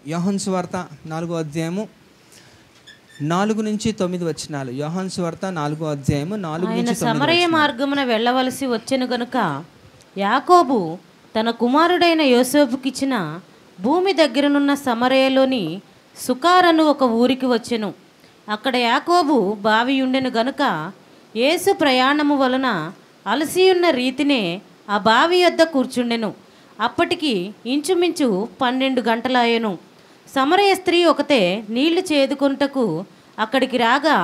యోహాను సువార్త 4వ అధ్యాయము 4 నుంచి 9 వచనాలు. యోహాను సువార్త 4వ అధ్యాయము 4 నుంచి 9 వచనాలు. సమరయ మార్గమున వెళ్ళవలసి వచ్చెను గనుక యాకోబు తన కుమారుడైన యోసేపుకిచ్చిన భూమి దగ్గరనున్న సమరయలోని సుకారను ఒక ఊరికి వచ్చెను. అక్కడ యాకోబు బావి ఉండెను గనుక యేసు ప్రయాణము వలన అలసియున్న రీతినే ఆ బావి యొద్ద కూర్చుండెను. అప్పటికి ఇంచుమించు 12 గంటలాయెను. సమరయ స్త్రీ ఒకతే నీళ్లు చేదుకొనుటకు అక్కడికి రాగా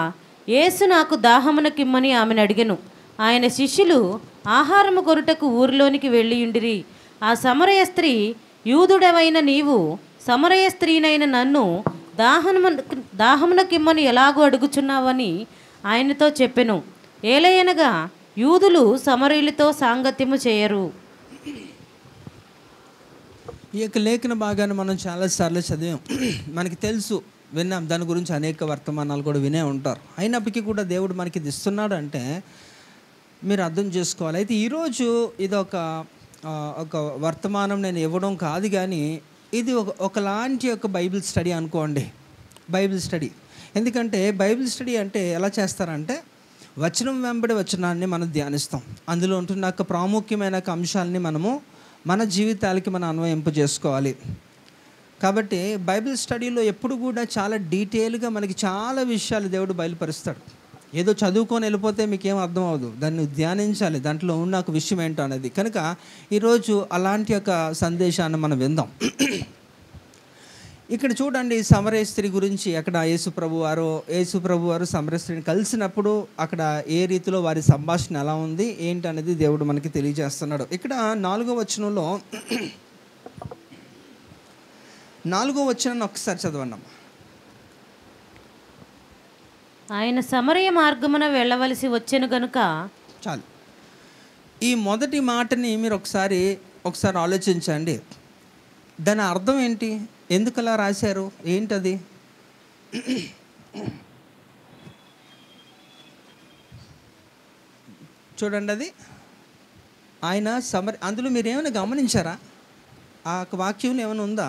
యేసు నాకు దాహమునకిమ్మని ఆమెను అడిగెను. ఆయన శిష్యులు ఆహారము కొనుటకు ఊరిలోనికి వెళ్ళియుండిరి. ఆ సమరయ స్త్రీ, యూదుడవైన నీవు సమరయ స్త్రీనైన నన్ను దాహమునకిమ్మని ఎలాగూ అడుగుచున్నావని ఆయనతో చెప్పెను. ఏలయనగా యూదులు సమరయులతో సాంగత్యము చేయరు. ఈ యొక్క లేఖన భాగాన్ని మనం చాలాసార్లు చదివాం, మనకి తెలుసు, విన్నాం. దాని గురించి అనేక వర్తమానాలు కూడా వినే ఉంటారు. అయినప్పటికీ కూడా దేవుడు మనకి ఇది ఇస్తున్నాడు అంటే మీరు అర్థం చేసుకోవాలి. అయితే ఈరోజు ఇది ఒక వర్తమానం నేను ఇవ్వడం కాదు, కానీ ఇది ఒకలాంటి ఒక బైబిల్ స్టడీ అనుకోండి. బైబిల్ స్టడీ ఎందుకంటే బైబిల్ స్టడీ అంటే ఎలా చేస్తారంటే వచనం వెంబడి వచనాన్ని మనం ధ్యానిస్తాం. అందులో ఉంటున్న ప్రాముఖ్యమైన అంశాలని మనము మన జీవితాలకి మనం అన్వయింపు చేసుకోవాలి. కాబట్టి బైబిల్ స్టడీలో ఎప్పుడు కూడా చాలా డీటెయిల్గా మనకి చాలా విషయాలు దేవుడు బయలుపరుస్తాడు. ఏదో చదువుకొని వెళ్ళిపోతే మీకేం అర్థం అవ్వదు, దాన్ని ధ్యానించాలి, దాంట్లో ఉన్న ఒక విషయం ఏంటో అనేది. కనుక ఈరోజు అలాంటి ఒక సందేశాన్ని మనం విందాం. ఇక్కడ చూడండి, సమరయ స్త్రీ గురించి అక్కడ యేసు ప్రభు వారు సమరయ స్త్రీని కలిసినప్పుడు అక్కడ ఏ రీతిలో వారి సంభాషణ ఎలా ఉంది ఏంటి అనేది దేవుడు మనకి తెలియజేస్తున్నాడు. ఇక్కడ 4వ వచనంలో 4వ వచనాన్ని ఒకసారి చదవండి. ఆయన సమరయ మార్గమున వెళ్ళవలసి వచ్చెను గనుక. చాలు, ఈ మొదటి మాటని మీరు ఒకసారి ఆలోచించండి. దాని అర్థం ఏంటి? ఎందుకు అలా రాశారు? ఏంటది? చూడండి, అది ఆయన అందులో మీరు ఏమైనా గమనించారా? ఆ వాక్యం ఏమైనా ఉందా?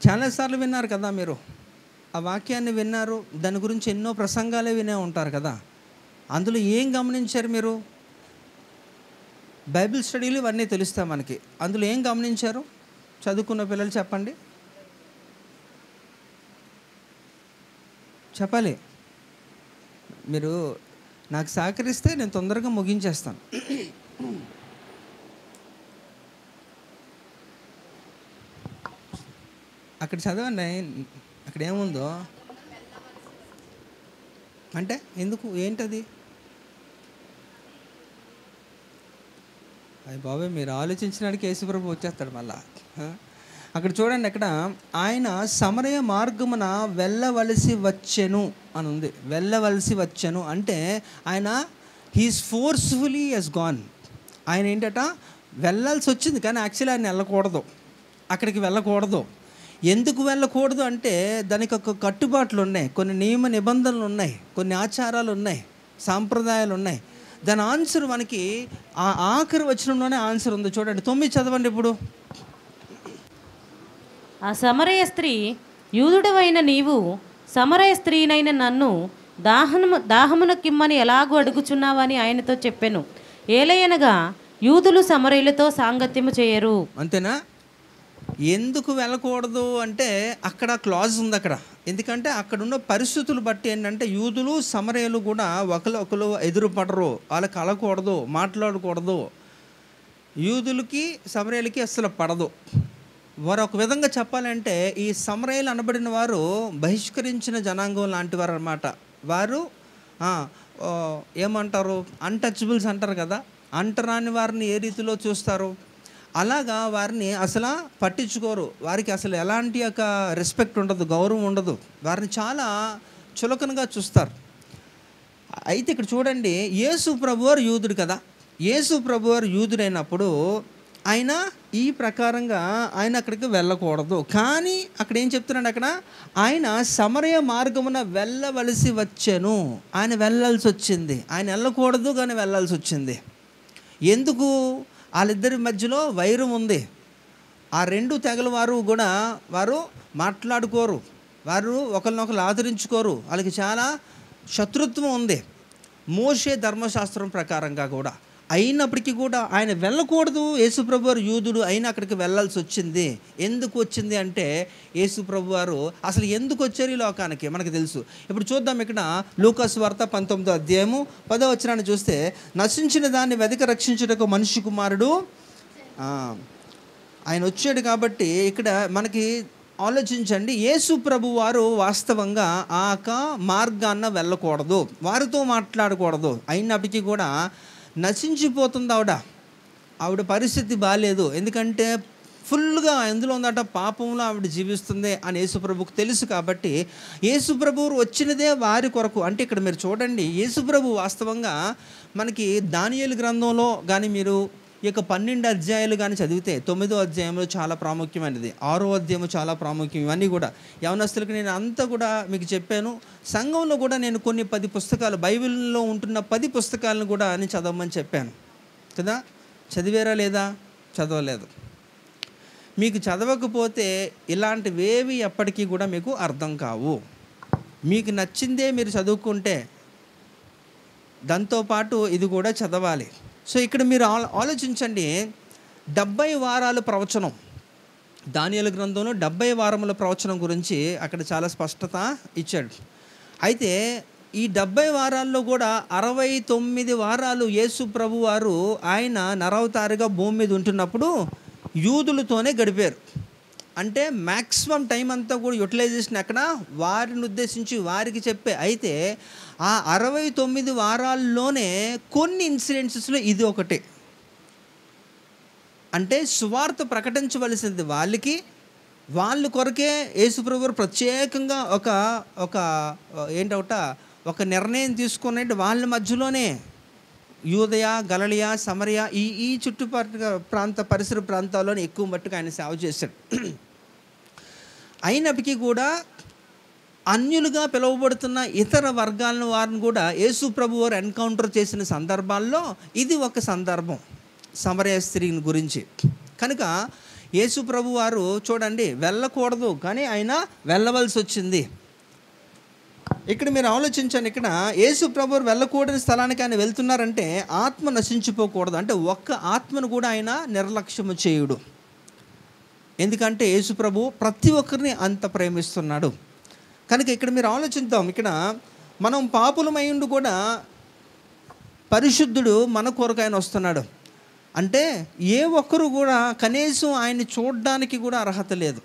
చాలాసార్లు విన్నారు కదా మీరు, ఆ వాక్యాన్ని విన్నారు, దాని గురించి ఎన్నో ప్రసంగాలే వినే ఉంటారు కదా. అందులో ఏం గమనించారు మీరు? బైబిల్ స్టడీలు ఇవన్నీ తెలుస్తాయి మనకి. అందులో ఏం గమనించారు? చదువుకున్న పిల్లలు చెప్పండి, చెప్పాలి. మీరు నాకు సహకరిస్తే నేను తొందరగా ముగించేస్తాను. అక్కడ చదవండి, అక్కడ ఏముందో అంటే ఎందుకు, ఏంటది? అది బాబాయ్, మీరు ఆలోచించడానికి యేసుప్రభు వచ్చేస్తాడు మళ్ళా. అక్కడ చూడండి, అక్కడ ఆయన సమరయ మార్గమున వెళ్ళవలసి వచ్చెను అని ఉంది. వెళ్ళవలసి వచ్చెను అంటే ఆయన హీస్ ఫోర్స్ఫుల్లీ హెస్ గాన్. ఆయన ఏంటట, వెళ్ళాల్సి వచ్చింది, కానీ యాక్చువల్లీ ఆయన వెళ్ళకూడదు, అక్కడికి వెళ్ళకూడదు. ఎందుకు వెళ్ళకూడదు అంటే దానికి ఒక కట్టుబాట్లు ఉన్నాయి, కొన్ని నియమ నిబంధనలు ఉన్నాయి, కొన్ని ఆచారాలు ఉన్నాయి, సాంప్రదాయాలు ఉన్నాయి. దాని ఆన్సర్ మనకి ఆ ఆఖరి వచనంలోనే ఆన్సర్ ఉంది. చూడండి, 9 చదవండి ఇప్పుడు. ఆ సమరయ స్త్రీ, యూదుడవైన నీవు సమరయ స్త్రీనైన నన్ను దాహమునకిమ్మని ఎలాగూ అడుగుచున్నావని ఆయనతో చెప్పెను. ఏలయనగా యూదులు సమరయులతో సాంగత్యము చేయరు. అంతేనా? ఎందుకు వెళ్ళకూడదు అంటే అక్కడ క్లాజ్ ఉంది అక్కడ. ఎందుకంటే అక్కడ ఉన్న పరిస్థితులు బట్టి ఏంటంటే యూదులు సమరయులు కూడా ఒకరు ఎదురుపడరు, వాళ్ళకి అలకూడదు, మాట్లాడకూడదు. యూదులకి సమరయులకి అసలు పడదు. వారు ఒక విధంగా చెప్పాలంటే ఈ సమరయులు అనబడిన వారు బహిష్కరించిన జనాంగం లాంటి వారు అన్నమాట. వారు ఏమంటారు, అన్టచబుల్స్ అంటారు కదా. అంటరాని వారిని ఏ రీతిలో చూస్తారు, అలాగా వారిని అసలు పట్టించుకోరు. వారికి అసలు ఎలాంటి ఒక రెస్పెక్ట్ ఉండదు, గౌరవం ఉండదు. వారిని చాలా చులకనగా చూస్తారు. అయితే ఇక్కడ చూడండి, యేసు ప్రభువారు యూదుడు కదా. యేసు ప్రభువారు యూదుడైనప్పుడు ఆయన ఈ ప్రకారంగా ఆయన అక్కడికి వెళ్ళకూడదు. కానీ అక్కడ ఏం చెప్తున్నాడు, అక్కడ ఆయన సమరయ మార్గమున వెళ్ళవలసి వచ్చెను. ఆయన వెళ్ళాల్సి వచ్చింది. ఆయన వెళ్ళకూడదు కానీ వెళ్ళాల్సి వచ్చింది. ఎందుకు? వాళ్ళిద్దరి మధ్యలో వైరం ఉంది. ఆ రెండు తెగల వారు కూడా వారు మాట్లాడుకోరు, వారు ఒకరినొకరు ఆదరించుకోరు, వాళ్ళకి చాలా శత్రుత్వం ఉంది మోషే ధర్మశాస్త్రం ప్రకారంగా కూడా. అయినప్పటికీ కూడా ఆయన వెళ్ళకూడదు. యేసుప్రభు వారు యూదుడు అయినా అక్కడికి వెళ్ళాల్సి వచ్చింది. ఎందుకు వచ్చింది అంటే యేసుప్రభు వారు అసలు ఎందుకు వచ్చారు ఈ లోకానికి మనకు తెలుసు. ఇప్పుడు చూద్దాం, ఇక్కడ లూకాసు వార్త 19వ అధ్యాయము 10వ వచనాన్ని చూస్తే, నశించిన దాన్ని వెదక రక్షించుటకు మనిషి కుమారుడు ఆయన వచ్చాడు. కాబట్టి ఇక్కడ మనకి ఆలోచించండి, యేసు ప్రభు వారు వాస్తవంగా మార్గాన్న వెళ్ళకూడదు, వారితో మాట్లాడకూడదు. అయినప్పటికీ కూడా నశించిపోతుంది ఆవిడ పరిస్థితి బాగాలేదు. ఎందుకంటే ఫుల్గా ఎందులో ఉందట, పాపంలో ఆవిడ జీవిస్తుంది అని యేసుప్రభుకు తెలుసు. కాబట్టి యేసుప్రభు వచ్చినదే వారి కొరకు. అంటే ఇక్కడ మీరు చూడండి, యేసుప్రభు వాస్తవంగా మనకి దానియేలు గ్రంథంలో కానీ మీరు ఈ యొక్క 12 అధ్యాయాలు కానీ చదివితే 9వ అధ్యాయంలో చాలా ప్రాముఖ్యమైనది, 6వ అధ్యాయం చాలా ప్రాముఖ్యం. ఇవన్నీ కూడా యవనస్తులకు నేను అంతా కూడా మీకు చెప్పాను. సంఘంలో కూడా నేను కొన్ని 10 పుస్తకాలు, బైబిల్లో ఉంటున్న 10 పుస్తకాలను కూడా నేను చదవమని చెప్పాను కదా. చదివారా లేదా? చదవలేదు. మీకు చదవకపోతే ఇలాంటివేవి ఎప్పటికీ కూడా మీకు అర్థం కావు. మీకు నచ్చిందే మీరు చదువుకుంటే దాంతోపాటు ఇది కూడా చదవాలి. సో ఇక్కడ మీరు ఆలోచించండి, 70 వారాల ప్రవచనం, దానియేలు గ్రంథంలో 70 వారముల ప్రవచనం గురించి అక్కడ చాలా స్పష్టత ఇచ్చాడు. అయితే ఈ 70 వారాల్లో కూడా 69 వారాలు యేసు ప్రభు వారు ఆయన నరవతారిగా భూమి మీద ఉంటున్నప్పుడు యూదులతోనే గడిపారు. అంటే మ్యాక్సిమం టైం అంతా కూడా యూటిలైజేషన్ ఎక్కడ వారిని ఉద్దేశించి వారికి చెప్పే. అయితే ఆ 69 వారాల్లోనే కొన్ని ఇన్సిడెంట్స్లో ఇది ఒకటే. అంటే సువార్త ప్రకటించవలసింది వాళ్ళకి, వాళ్ళ కొరకే యేసుప్రభు ప్రత్యేకంగా ఒక నిర్ణయం తీసుకునే వాళ్ళ మధ్యలోనే యూదయ, గలిలయ, సమరయ ఈ చుట్టుపక్కల పరిసర ప్రాంతాల్లోనే ఎక్కువ మట్టుకు ఆయన సేవ చేశాడు. అయినప్పటికీ కూడా అన్యులుగా పిలువబడుతున్న ఇతర వర్గాలను వారిని కూడా యేసు ప్రభు వారు ఎన్కౌంటర్ చేసిన సందర్భాల్లో ఇది ఒక సందర్భం, సమరయ స్త్రీని గురించి. కనుక యేసు ప్రభు వారు చూడండి వెళ్ళకూడదు, కానీ ఆయన వెళ్ళవలసి వచ్చింది. ఇక్కడ మీరు ఆలోచించండి, ఇక్కడ యేసు ప్రభు వారు వెళ్ళకూడని స్థలానికి ఆయన వెళ్తున్నారంటే ఆత్మ నశించిపోకూడదు. అంటే ఒక్క ఆత్మను కూడా ఆయన నిర్లక్ష్యము చేయుడు. ఎందుకంటే యేసు ప్రభు ప్రతి ఒక్కరిని అంత ప్రేమిస్తున్నాడు. కనుక ఇక్కడ మీరు ఆలోచిద్దాం, ఇక్కడ మనం పాపులమైండు కూడా పరిశుద్ధుడు మన కొరకు ఆయన వస్తున్నాడు. అంటే ఏ ఒక్కరు కూడా కనీసం ఆయన్ని చూడడానికి కూడా అర్హత లేదు,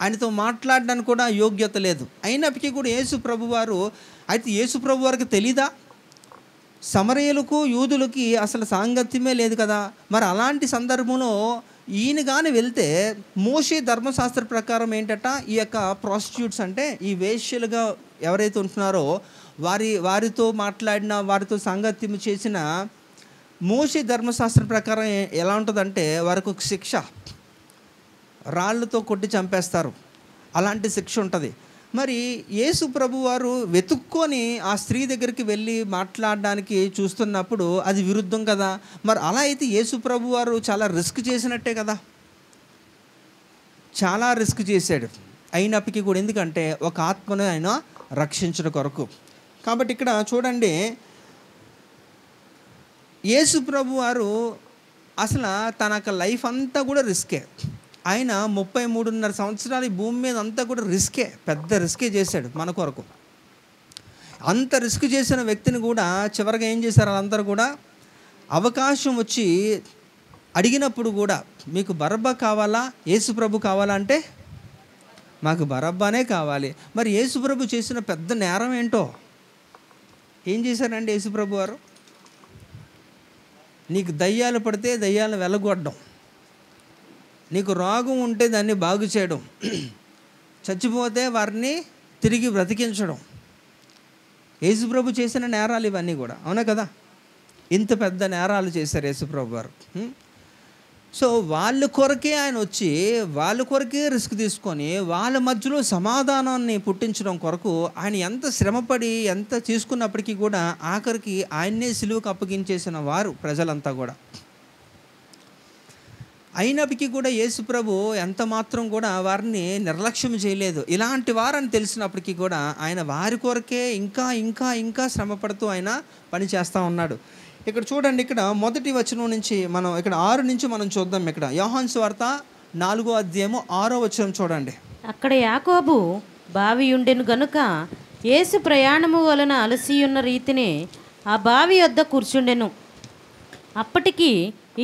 ఆయనతో మాట్లాడడానికి కూడా యోగ్యత లేదు. అయినప్పటికీ కూడా యేసు ప్రభు వారు, అయితే యేసు ప్రభు వారికి తెలీదా? సమరయులకు యూదులకి అసలు సాంగత్యమే లేదు కదా. మరి అలాంటి సందర్భంలో ఈయన కానీ వెళ్తే మోషే ధర్మశాస్త్ర ప్రకారం ఏంటట, ఈ యొక్క ప్రాస్టిట్యూట్స్ అంటే ఈ వేశ్యలుగా ఎవరైతే ఉంటున్నారో వారితో మాట్లాడిన, వారితో సాంగత్యం చేసిన మోషే ధర్మశాస్త్ర ప్రకారం ఎలా ఉంటుందంటే వారికి ఒక శిక్ష, రాళ్ళతో కొట్టి చంపేస్తారు, అలాంటి శిక్ష ఉంటుంది. మరి యేసు ప్రభు వారు వెతుక్కొని ఆ స్త్రీ దగ్గరికి వెళ్ళి మాట్లాడడానికి చూస్తున్నప్పుడు అది విరుద్ధం కదా. మరి అలా అయితే యేసు ప్రభు వారు చాలా రిస్క్ చేసినట్టే కదా, చాలా రిస్క్ చేశాడు. అయినప్పటికీ కూడా ఎందుకంటే ఒక ఆత్మను ఆయన రక్షించడం కొరకు. కాబట్టి ఇక్కడ చూడండి, యేసు ప్రభు వారు అసలు తన యొక్క లైఫ్ అంతా కూడా రిస్కే. ఆయన 33.5 సంవత్సరాలు ఈ భూమి మీద అంతా కూడా రిస్కే, పెద్ద రిస్కే చేశాడు మన కొరకు. అంత రిస్క్ చేసిన వ్యక్తిని కూడా చివరిగా ఏం చేశారు, వాళ్ళందరూ కూడా అవకాశం వచ్చి అడిగినప్పుడు కూడా మీకు బరబ్బా కావాలా, యేసు ప్రభు కావాలా అంటే మాకు బరబ్బానే కావాలి. మరి యేసు ప్రభు చేసిన పెద్ద నేరం ఏంటో ఏం చేశారండి యేసు ప్రభు వారు? నీకు దయ్యాలు పడితే దయ్యాలను వెళ్ళగొట్టడం, నీకు రోగం ఉంటే దాన్ని బాగు చేయడం, చచ్చిపోతే వారిని తిరిగి బ్రతికించడం. యేసుప్రభు చేసిన నేరాలు ఇవన్నీ కూడా, అవునా కదా? ఇంత పెద్ద నేరాలు చేశారు యేసుప్రభు వారు. సో వాళ్ళ కొరకే ఆయన వచ్చి వాళ్ళ కొరకే రిస్క్ తీసుకొని వాళ్ళ మధ్యలో సమాధానాన్ని పుట్టించడం కొరకు ఆయన ఎంత శ్రమపడి ఎంత తీసుకున్నప్పటికీ కూడా ఆఖరికి ఆయన్నే సిలువకు అప్పగించేసిన వారు ప్రజలంతా కూడా. అయినప్పటికీ కూడా యేసు ప్రభు ఎంత మాత్రం కూడా వారిని నిర్లక్ష్యం చేయలేదు. ఇలాంటి వారని తెలిసినప్పటికీ కూడా ఆయన వారి కొరకే ఇంకా ఇంకా ఇంకా శ్రమపడుతూ ఆయన పని చేస్తూ ఉన్నాడు. ఇక్కడ చూడండి, ఇక్కడ మొదటి వచనం నుంచి మనం ఇక్కడ 6 నుంచి మనం చూద్దాం. ఇక్కడ యోహాను సువార్త 4వ అధ్యాయము 6వ వచనం చూడండి. అక్కడ యాకోబు బావి ఉండెను గనుక యేసు ప్రయాణము వలన అలసియున్న రీతినే ఆ బావి వద్ద కూర్చుండెను. అప్పటికి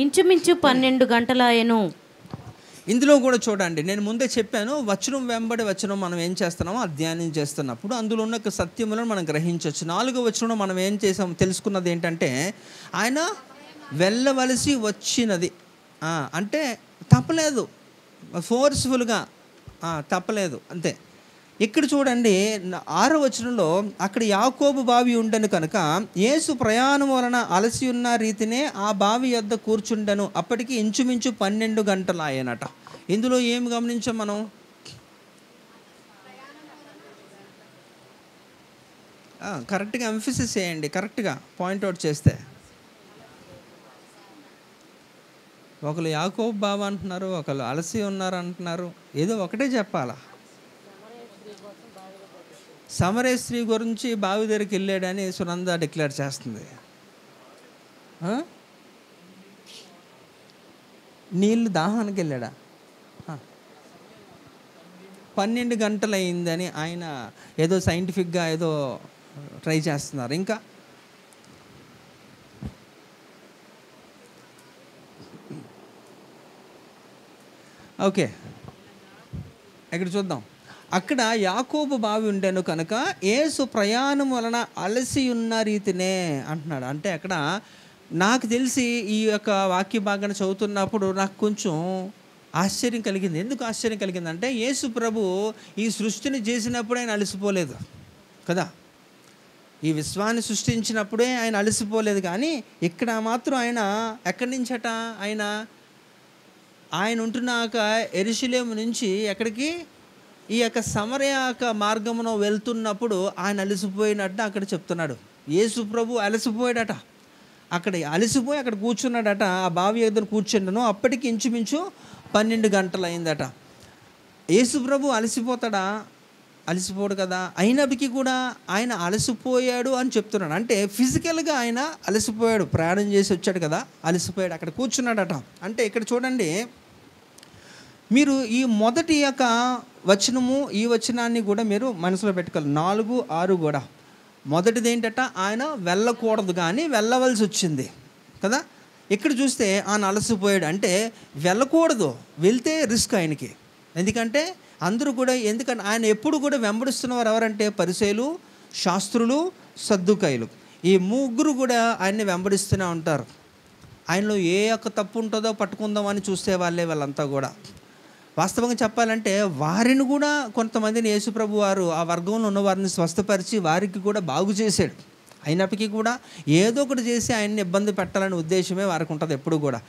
ఇంచుమించు 12 గంటలాయెను. ఇందులో కూడా చూడండి, నేను ముందే చెప్పాను, వచనం వెంబడి వచనం మనం ఏం చేస్తున్నామో అధ్యయనం చేస్తున్నప్పుడు అందులో ఉన్న సత్యములను మనం గ్రహించవచ్చు. 4వ వచనంలో మనం ఏం చేసాం తెలుసుకున్నది ఏంటంటే, ఆయన వెళ్ళవలసి వచ్చినది అంటే తప్పలేదు, ఫోర్స్ఫుల్గా తప్పలేదు అంతే. ఇక్కడ చూడండి 6వ వచనంలో, అక్కడ యాకోబు బావి ఉండెను కనుక యేసు ప్రయాణం వలన అలసి ఉన్న రీతినే ఆ బావి యొద్ద కూర్చుండెను. అప్పటికి ఇంచుమించు 12 గంటలు ఆయనట. ఇందులో ఏం గమనించాం మనం? కరెక్ట్గా ఎంఫసిస్ చేయండి, కరెక్ట్గా పాయింట్అవుట్ చేస్తే. ఒకరు యాకోబు బావ అంటున్నారు, ఒకరు అలసి ఉన్నారు అంటున్నారు. ఏదో ఒకటే చెప్పాలా. సమరే స్త్రీ గురించి బావి దగ్గరికి వెళ్ళాడని సునంద డిక్లేర్ చేస్తుంది. నీళ్ళు దాహానికి వెళ్ళాడా? 12 గంటలు అయిందని ఆయన ఏదో సైంటిఫిక్గా ఏదో ట్రై చేస్తున్నారు. ఇంకా ఓకే, ఇక్కడ చూద్దాం. అక్కడ యాకోబు బావి ఉండెను కనుక యేసు ప్రయాణం వలన అలసి ఉన్న రీతినే అంటున్నాడు. అంటే అక్కడ నాకు తెలిసి ఈ యొక్క వాక్య భాగాన్ని చదువుతున్నప్పుడు నాకు కొంచెం ఆశ్చర్యం కలిగింది. ఎందుకు ఆశ్చర్యం కలిగిందంటే, యేసు ప్రభు ఈ సృష్టిని చేసినప్పుడే ఆయన అలసిపోలేదు కదా. ఈ విశ్వాన్ని సృష్టించినప్పుడే ఆయన అలసిపోలేదు. కానీ ఇక్కడ మాత్రం ఆయన ఎక్కడి నుంచట, ఆయన ఉంటున్నాక యెరూషలేము నుంచి ఎక్కడికి, ఈ యొక్క సమరయ మార్గమును వెళ్తున్నప్పుడు ఆయన అలసిపోయినట్టు అక్కడ చెప్తున్నాడు. యేసు ప్రభు అలసిపోయాడట. అక్కడ అలసిపోయి అక్కడ కూర్చున్నాడట, ఆ బావి దగ్గర కూర్చుండను. అప్పటికి ఇంచుమించు 12 గంటలు అయిందట. యేసు ప్రభు అలసిపోతాడా? అలసిపోడు కదా. అయినప్పటికీ కూడా ఆయన అలసిపోయాడు అని చెప్తున్నాడు. అంటే ఫిజికల్గా ఆయన అలసిపోయాడు, ప్రయాణం చేసి వచ్చాడు కదా, అలసిపోయాడు, అక్కడ కూర్చున్నాడట. అంటే ఇక్కడ చూడండి, మీరు ఈ మొదటి యొక్క వచనము, ఈ వచనాన్ని కూడా మీరు మనసులో పెట్టుకోవాలి. 4, 6 కూడా. మొదటిది ఏంటట, ఆయన వెళ్ళకూడదు కానీ వెళ్ళవలసి వచ్చింది కదా. ఇక్కడ చూస్తే ఆయన అలసిపోయాడు. అంటే వెళ్ళకూడదు, వెళ్తే రిస్క్ ఆయనకి. ఎందుకంటే అందరూ కూడా, ఎందుకంటే ఆయన ఎప్పుడు కూడా వెంబడిస్తున్నవారు ఎవరంటే పరిసయ్యులు, శాస్త్రులు, సద్దుకాయులు. ఈ ముగ్గురు కూడా ఆయన్ని వెంబడిస్తూనే ఉంటారు. ఆయనలో ఏ యొక్క తప్పు ఉంటుందో పట్టుకుందాం అని చూసే వాళ్ళే వాళ్ళంతా కూడా. వాస్తవంగా చెప్పాలంటే వారిని కూడా, కొంతమందిని యేసుప్రభు వారు ఆ వర్గంలో ఉన్న వారిని స్వస్థపరిచి వారికి కూడా బాగు చేశాడు. అయినప్పటికీ కూడా ఏదో ఒకటి చేసి ఆయన్ని ఇబ్బంది పెట్టాలనే ఉద్దేశమే వారికి ఉంటుంది ఎప్పుడు కూడా.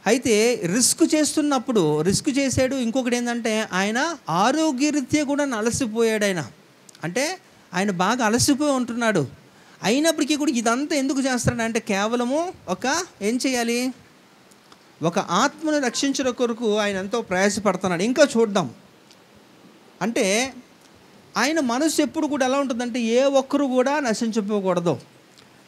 అయితే రిస్క్ చేస్తున్నప్పుడు రిస్క్ చేశాడు. ఇంకొకటి ఏంటంటే, ఆయన ఆరోగ్యరీత్యా కూడా అలసిపోయాడు. అంటే ఆయన బాగా అలసిపోయి ఉంటున్నాడు. అయినప్పటికీ కూడా ఇదంతా ఎందుకు చేస్తాడంటే, కేవలము ఏం చేయాలి, ఒక ఆత్మను రక్షించడం కొరకు ఆయన ఎంతో ప్రయాసపడుతున్నాడు. ఇంకా చూద్దాం. అంటే ఆయన మనసు ఎప్పుడు కూడా ఎలా ఉంటుందంటే, ఏ ఒక్కరు కూడా నశించిపోకూడదు.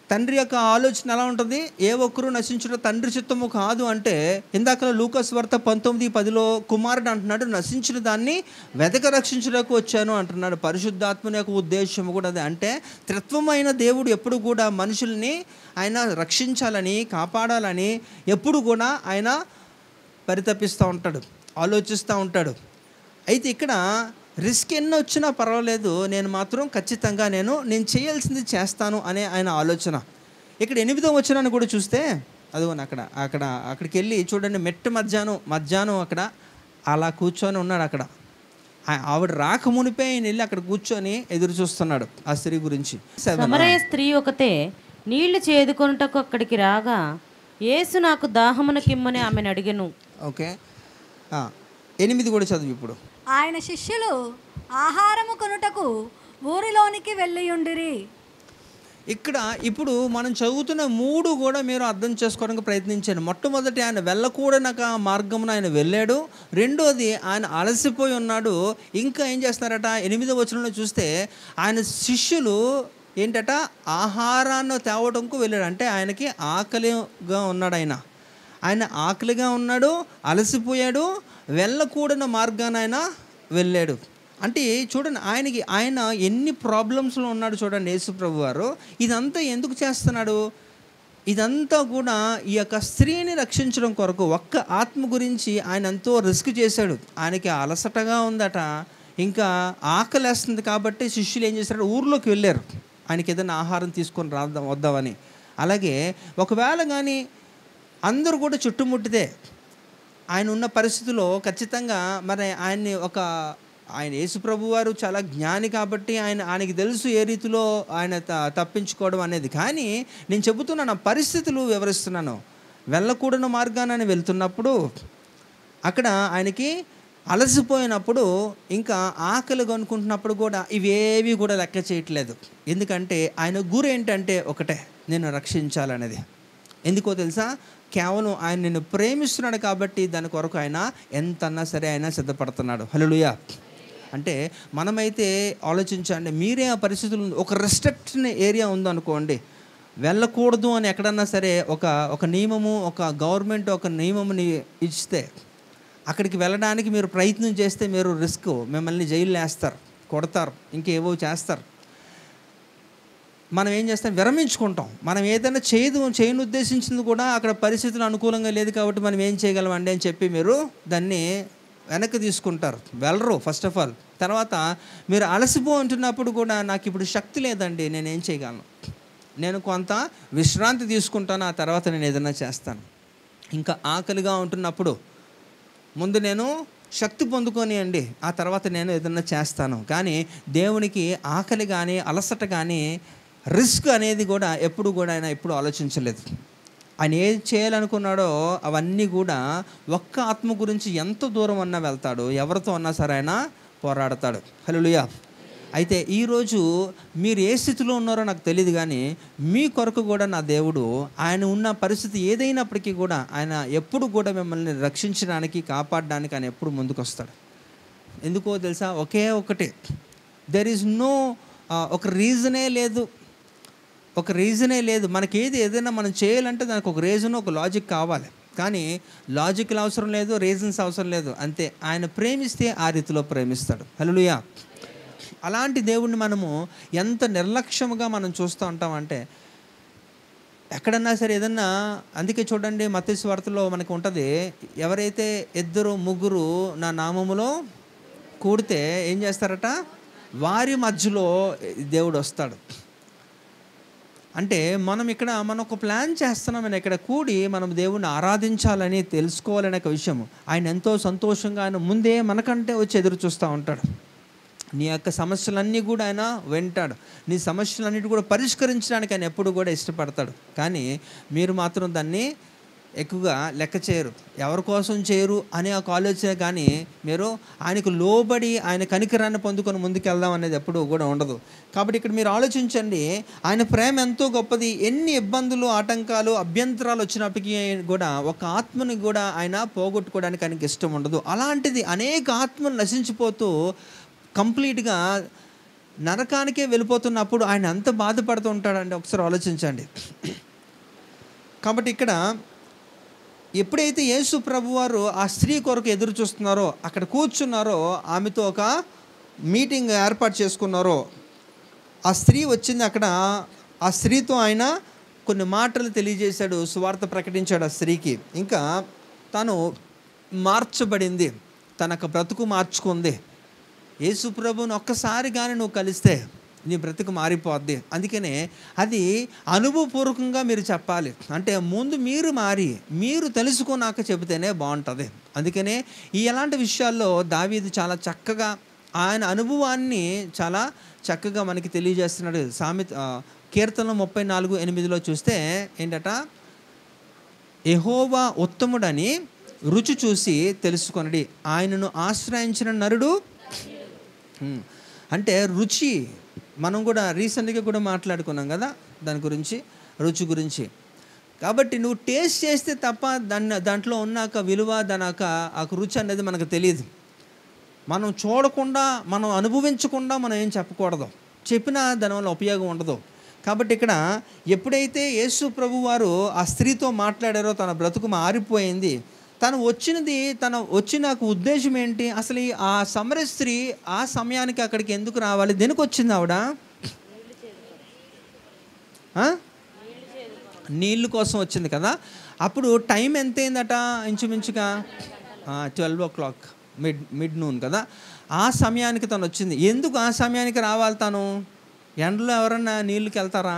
తండ్రి యొక్క ఆలోచన ఎలా ఉంటుంది, ఏ ఒక్కరు నశించడం తండ్రి చిత్తము కాదు. అంటే ఇందాక లూకాసు వార్త 19:10 కుమారుడు అంటున్నాడు, నశించిన దాన్ని వెతక రక్షించడానికి వచ్చాను అంటున్నాడు. పరిశుద్ధాత్మని యొక్క ఉద్దేశం కూడా అదే. అంటే త్రిత్వమైన దేవుడు ఎప్పుడు కూడా మనుషుల్ని ఆయన రక్షించాలని, కాపాడాలని ఎప్పుడు కూడా ఆయన పరితపిస్తూ ఉంటాడు, ఆలోచిస్తూ ఉంటాడు. అయితే ఇక్కడ రిస్క్ ఎన్ని వచ్చినా పర్వాలేదు, నేను మాత్రం ఖచ్చితంగా నేను చేయాల్సింది చేస్తాను అనే ఆయన ఆలోచన. ఇక్కడ 8వ వచనాన్ని కూడా చూస్తే, అదిగోని అక్కడికి వెళ్ళి చూడండి, మధ్యాహ్నం అక్కడ అలా కూర్చొని ఉన్నాడు. అక్కడ ఆవిడ రాక మునిపే ఆయన వెళ్ళి అక్కడ కూర్చొని ఎదురు చూస్తున్నాడు ఆ స్త్రీ గురించి. సమరయ స్త్రీ ఒకతే నీళ్లు చేదుకొనుటకు అక్కడికి రాగా, యేసు నాకు దాహమునకిమ్మని ఆమెను అడిగెను. ఓకే, 8 కూడా చదువు ఇప్పుడు. ఆయన శిష్యులు ఆహారము కొనుటకు ఊరిలోనికి వెళ్ళియుండిరి. ఇక్కడ ఇప్పుడు మనం చదువుతున్న 3 కూడా మీరు అర్థం చేసుకోవడానికి ప్రయత్నించండి. మొట్టమొదటి ఆయన వెళ్ళకూడనక మార్గమున ఆయన వెళ్ళాడు. రెండోది ఆయన అలసిపోయి ఉన్నాడు. ఇంకా ఏం చేస్తున్నారట, 8వ వచనంలో చూస్తే ఆయన శిష్యులు ఏంటట, ఆహారాన్ని తేవడంకు వెళ్ళాడు. అంటే ఆయనకి ఆకలిగా ఉన్నాడు. ఆయన ఆకలిగా ఉన్నాడు, అలసిపోయాడు, వెళ్ళకూడని మార్గాన ఆయన వెళ్ళాడు. అంటే చూడండి, ఆయన ఎన్ని ప్రాబ్లమ్స్లో ఉన్నాడు చూడండి యేసు ప్రభు వారు. ఇదంతా ఎందుకు చేస్తున్నాడు? ఇదంతా కూడా ఈ యొక్క స్త్రీని రక్షించడం కొరకు. ఒక్క ఆత్మ గురించి ఆయన ఎంతో రిస్క్ చేశాడు. ఆయనకి అలసటగా ఉందట, ఇంకా ఆకలేస్తుంది. కాబట్టి శిష్యులు ఏం చేశారు, ఊర్లోకి వెళ్ళారు ఆయనకి ఏదైనా ఆహారం తీసుకొని వద్దామని. అలాగే ఒకవేళ కానీ అందరూ కూడా చుట్టుముట్టితే ఆయన ఉన్న పరిస్థితిలో ఖచ్చితంగా మరి ఆయన యేసుప్రభు వారు చాలా జ్ఞాని కాబట్టి ఆయనకి తెలుసు ఏ రీతిలో ఆయన తప్పించుకోవడం అనేది. కానీ నేను చెబుతున్నాను, ఆ పరిస్థితులు వివరిస్తున్నాను. వెళ్ళకూడని మార్గాన్ని వెళ్తున్నప్పుడు అక్కడ ఆయనకి అలసిపోయినప్పుడు, ఇంకా ఆకలి కొనుక్కుంటున్నప్పుడు కూడా ఇవేవి కూడా లెక్క చేయట్లేదు. ఎందుకంటే ఆయన గురి ఏంటంటే ఒకటే, నేను రక్షించాలనేది. ఎందుకో తెలుసా? కేవలం ఆయన నిన్ను ప్రేమిస్తున్నాడు కాబట్టి దాని కొరకు ఆయన ఎంతన్నా సరే ఆయన సిద్ధపడుతున్నాడు. హల్లెలూయా. అంటే మనమైతే ఆలోచించండి, మీరే ఆ పరిస్థితులు, ఒక రెస్ట్రిక్షన్ ఏరియా ఉందనుకోండి, వెళ్ళకూడదు అని ఎక్కడన్నా సరే ఒక నియమము, ఒక గవర్నమెంట్ ఒక నియమముని ఇస్తే అక్కడికి వెళ్ళడానికి మీరు ప్రయత్నం చేస్తే మీరు రిస్క్, మిమ్మల్ని జైల్లో వేస్తారు, కొడతారు, ఇంకేవో చేస్తారు. మనం ఏం చేస్తాం, విరమించుకుంటాం. మనం ఏదైనా చేయను ఉద్దేశించింది కూడా అక్కడ పరిస్థితులు అనుకూలంగా లేదు కాబట్టి మనం ఏం చేయగలమండి అని చెప్పి మీరు దాన్ని వెనక్కి తీసుకుంటారు, వెళ్ళరు ఫస్ట్ ఆఫ్ ఆల్. తర్వాత మీరు అలసిపోతున్నప్పుడు కూడా నాకు ఇప్పుడు శక్తి లేదండి, నేనేం చేయగలను, నేను కొంత విశ్రాంతి తీసుకుంటాను, ఆ తర్వాత నేను ఏదైనా చేస్తాను. ఇంకా ఆకలిగా ఉంటున్నప్పుడు ముందు నేను శక్తి పొందుకొని ఆ తర్వాత నేను ఏదైనా చేస్తాను. కానీ దేవునికి ఆకలి కానీ అలసట కానీ రిస్క్ అనేది కూడా ఎప్పుడు కూడా ఆయన ఎప్పుడు ఆలోచించలేదు. ఆయన ఏది చేయాలనుకున్నాడో అవన్నీ కూడా ఒక్క ఆత్మ గురించి ఎంత దూరం అన్నా వెళ్తాడు, ఎవరితో అన్నా సరే ఆయన పోరాడతాడు. హల్లెలూయా. అయితే ఈరోజు మీరు ఏ స్థితిలో ఉన్నారో నాకు తెలియదు, కానీ మీ కొరకు కూడా నా దేవుడు ఆయన ఉన్న పరిస్థితి ఏదైనప్పటికీ కూడా ఆయన ఎప్పుడు కూడా మిమ్మల్ని రక్షించడానికి, కాపాడడానికి ఆయన ఎప్పుడు ముందుకు వస్తాడు. ఎందుకో తెలుసా? ఒకే ఒకటి, దెర్ ఈజ్ నో ఒక రీజనే లేదు. మనకి ఏదైనా మనం చేయాలంటే దానికి ఒక రీజన్, ఒక లాజిక్ కావాలి. కానీ లాజిక్లు అవసరం లేదు, రీజన్స్ అవసరం లేదు. అంతే, ఆయన ప్రేమిస్తే ఆ రీతిలో ప్రేమిస్తాడు. హల్లెలూయా. అలాంటి దేవుణ్ణి మనము ఎంత నిర్లక్ష్యంగా మనం చూస్తూ ఉంటామంటే, ఎక్కడన్నా సరే ఏదన్నా, అందుకే చూడండి మత్తయి సువార్తలో మనకు ఉంటుంది, ఎవరైతే 2, 3 నా నామములో కూడితే ఏం చేస్తారట, వారి మధ్యలో దేవుడు వస్తాడు. అంటే మనం ఒక ప్లాన్ చేస్తున్నాం, ఇక్కడ కూడి మనం దేవుణ్ణి ఆరాధించాలని తెలుసుకోవాలనే ఒక విషయం. ఆయన ఎంతో సంతోషంగా ఆయన ముందే మనకంటే వచ్చి ఎదురు చూస్తూ ఉంటాడు. నీ యొక్క సమస్యలన్నీ కూడా ఆయన వింటాడు, నీ సమస్యలన్నిటి కూడా పరిష్కరించడానికి ఆయన ఎప్పుడు కూడా ఇష్టపడతాడు. కానీ మీరు మాత్రం దాన్ని ఎక్కువగా లెక్క చేయరు, ఎవరి కోసం చేయరు అనే ఒక ఆలోచన. కానీ మీరు ఆయనకు లోబడి ఆయన కనికరాన్ని పొందుకొని ముందుకెళ్దాం అనేది ఎప్పుడు కూడా ఉండదు. కాబట్టి ఇక్కడ మీరు ఆలోచించండి, ఆయన ప్రేమ ఎంతో గొప్పది. ఎన్ని ఇబ్బందులు, ఆటంకాలు, అభ్యంతరాలు వచ్చినప్పటికీ కూడా ఒక ఆత్మని కూడా ఆయన పోగొట్టుకోవడానికి ఆయనకి ఇష్టం ఉండదు. అలాంటిది అనేక ఆత్మలు నశించిపోతూ కంప్లీట్గా నరకానికే వెళ్ళిపోతున్నప్పుడు ఆయన ఎంత బాధపడుతూ ఉంటాడంటే ఒకసారి ఆలోచించండి. కాబట్టి ఇక్కడ ఎప్పుడైతే యేసు ప్రభువారు ఆ స్త్రీ కొరకు ఎదురు చూస్తున్నారో, అక్కడ కూర్చున్నారో, ఆమెతో ఒక మీటింగ్ ఏర్పాటు చేసుకున్నారో, ఆ స్త్రీ వచ్చింది. అక్కడ ఆ స్త్రీతో ఆయన కొన్ని మాటలు తెలియజేశాడు, సువార్త ప్రకటించాడు ఆ స్త్రీకి. ఇంకా తను మార్చబడింది, తన బ్రతుకు మార్చుకుంది. యేసు ప్రభువుని ఒక్కసారి కానీ నువ్వు కలిస్తే నీ బ్రతుకు మారిపోద్ది. అందుకనే అది అనుభవపూర్వకంగా మీరు చెప్పాలి. అంటే ముందు మీరు మారి మీరు తెలుసుకున్నాక చెబితేనే బాగుంటుంది. అందుకనే ఎలాంటి విషయాల్లో దావీదు చాలా చక్కగా ఆయన అనుభవాన్ని చాలా చక్కగా మనకి తెలియజేస్తున్నాడు. కీర్తన 34:8 చూస్తే ఏంటట, యెహోవా ఉత్తముడని రుచి చూసి తెలుసుకొనడి, ఆయనను ఆశ్రయించిన నరుడు. అంటే రుచి, మనం కూడా రీసెంట్గా కూడా మాట్లాడుకున్నాం కదా దాని గురించి, రుచి గురించి. కాబట్టి నువ్వు టేస్ట్ చేస్తే తప్ప దాంట్లో ఉన్న ఒక విలువ, దాని ఒక రుచి అనేది మనకు తెలియదు. మనం చూడకుండా, మనం అనుభవించకుండా మనం ఏం చెప్పకూడదు, చెప్పినా దానివల్ల ఉపయోగం ఉండదు. కాబట్టి ఇక్కడ ఎప్పుడైతే యేసు ప్రభు వారు ఆ స్త్రీతో మాట్లాడారో తన బ్రతుకు మారిపోయింది. తను వచ్చిన ఉద్దేశం ఏంటి? అసలు ఆ సమరయ స్త్రీ ఆ సమయానికి అక్కడికి ఎందుకు రావాలి? దేనికి వచ్చింది ఆవిడ? నీళ్ళు కోసం వచ్చింది కదా. అప్పుడు టైం ఎంత అయిందట? ఇంచుమించుగా 12 o'clock, మిడ్ నూన్ కదా. ఆ సమయానికి తను వచ్చింది. ఎందుకు ఆ సమయానికి రావాలి తను? ఎండలో ఎవరన్నా నీళ్ళకి వెళ్తారా?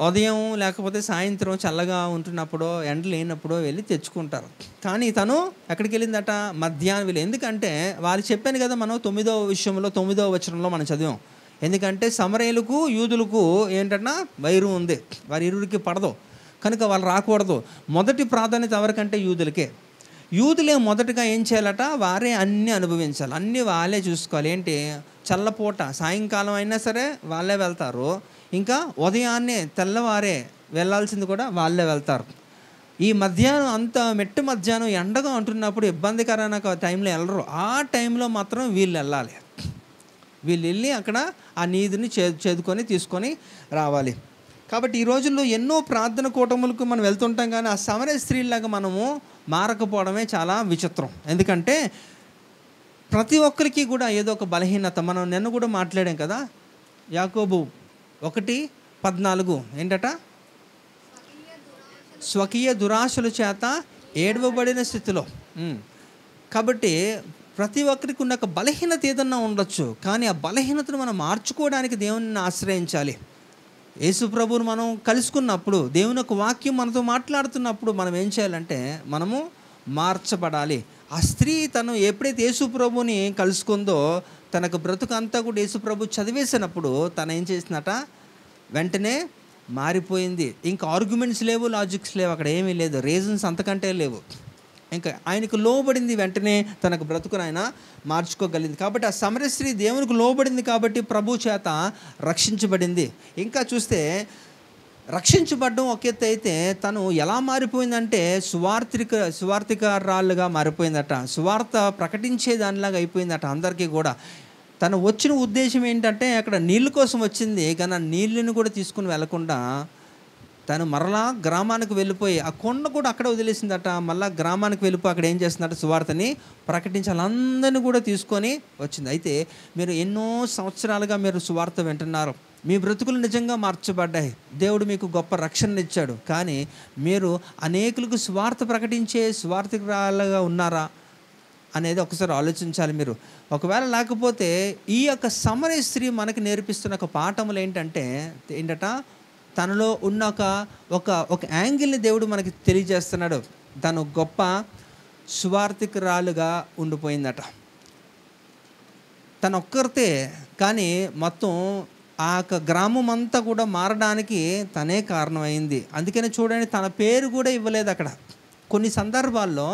ఉదయం లేకపోతే సాయంత్రం చల్లగా ఉంటున్నప్పుడు, ఎండ లేనప్పుడు వెళ్ళి తెచ్చుకుంటారు. కానీ తను ఎక్కడికి వెళ్ళిందట? మధ్యాహ్నం వెళ్ళి. ఎందుకంటే వాళ్ళు చెప్పాను కదా, మనం 9వ వచనంలో మనం చదివాం. ఎందుకంటే సమరయులకు యూదులకు ఏంటన్నా వైరం ఉంది, వారి ఇరువురికి పడదు, కనుక వాళ్ళు రాకూడదు. మొదటి ప్రాధాన్యత ఎవరికంటే యూదులకే. యూదులే మొదటగా ఏం చేయాలట? వారే అన్నీ అనుభవించాలి, అన్నీ వాళ్ళే చూసుకోవాలి. ఏంటి? చల్లపూట సాయంకాలం అయినా సరే వాళ్ళే వెళ్తారు, ఇంకా ఉదయాన్నే తెల్లవారే వెళ్ళాల్సింది కూడా వాళ్ళే వెళ్తారు. ఈ మధ్యాహ్నం అంత మధ్యాహ్నం ఎండగా ఉంటున్నప్పుడు ఇబ్బందికరమైన టైంలో వెళ్ళరు. ఆ టైంలో మాత్రం వీళ్ళు వెళ్ళాలి. వీళ్ళు వెళ్ళి అక్కడ ఆ నీటిని చేదుకొని తీసుకొని రావాలి. కాబట్టి ఈ రోజుల్లో ఎన్నో ప్రార్థన కూటములకు మనం వెళ్తుంటాం, కానీ ఆ సమరయ స్త్రీలాగా మనము మారకపోవడమే చాలా విచిత్రం. ఎందుకంటే ప్రతి ఒక్కరికి కూడా ఏదో ఒక బలహీనత. మనం నిన్న కూడా మాట్లాడాం కదా, యాకోబు 1:14 ఏంటట? స్వకీయ దురాశల చేత ఏడవబడిన స్థితిలో. కాబట్టి ప్రతి ఒక్కరికి ఉన్న ఒక బలహీనత ఏదన్నా ఉండొచ్చు, కానీ ఆ బలహీనతను మనం మార్చుకోవడానికి దేవుని ఆశ్రయించాలి. యేసు ప్రభువును మనం కలుసుకున్నప్పుడు, దేవుని యొక్క వాక్యం మనతో మాట్లాడుతున్నప్పుడు మనం ఏం చేయాలంటే మనము మార్చబడాలి. ఆ స్త్రీ తను ఎప్పుడైతే యేసు ప్రభుని కలుసుకుందో తనకు బ్రతుకు అంతా కూడా యేసు ప్రభు చదివేసినప్పుడు తను ఏం చేసిందట? వెంటనే మారిపోయింది. ఇంకా ఆర్గ్యుమెంట్స్ లేవు, లాజిక్స్ లేవు, అక్కడ ఏమీ లేదు, రీజన్స్ అంతకంటే లేవు. ఇంకా ఆయనకు లోబడింది, వెంటనే తనకు బ్రతుకును ఆయన మార్చుకోగలిగింది. కాబట్టి ఆ సమరయ స్త్రీ దేవునికి లోబడింది కాబట్టి ప్రభు చేత రక్షించబడింది. ఇంకా చూస్తే రక్షించబడడం ఒక ఎత్తు అయితే తను ఎలా మారిపోయిందంటే సువార్థికారాలుగా మారిపోయిందట. సువార్త ప్రకటించే దానిలాగా అయిపోయిందట అందరికీ కూడా. తను వచ్చిన ఉద్దేశం ఏంటంటే అక్కడ నీళ్ళ కోసం వచ్చింది, కానీ ఆ నీళ్ళని కూడా తీసుకుని వెళ్లకుండా తను మరలా గ్రామానికి వెళ్ళిపోయి ఆ కొండ కూడా అక్కడ వదిలేసిందట. మళ్ళీ గ్రామానికి వెళ్ళిపోయి అక్కడ ఏం చేస్తుందట? సువార్తని ప్రకటించాలి, అందరినీ కూడా తీసుకొని వచ్చింది. అయితే మీరు ఎన్నో సంవత్సరాలుగా మీరు సువార్త వింటున్నారు, మీ బ్రతుకులు నిజంగా మార్చబడ్డాయి, దేవుడు మీకు గొప్ప రక్షణ ఇచ్చాడు, కానీ మీరు అనేకులకు సువార్త ప్రకటించే సువార్థికురాలుగా ఉన్నారా అనేది ఒకసారి ఆలోచించాలి మీరు. ఒకవేళ లేకపోతే ఈ యొక్క సమరయ స్త్రీ మనకి నేర్పిస్తున్న ఒక పాఠములు ఏంటట? తనలో ఉన్న ఒక యాంగిల్ని దేవుడు మనకి తెలియజేస్తున్నాడు. తను గొప్ప సువార్థికురాలుగా ఉండిపోయిందట. తను ఒక్కరితే, కానీ మొత్తం ఆ గ్రామం అంతా కూడా మారడానికి తనే కారణమైంది. అందుకని చూడండి, తన పేరు కూడా ఇవ్వలేదు అక్కడ. కొన్ని సందర్భాల్లో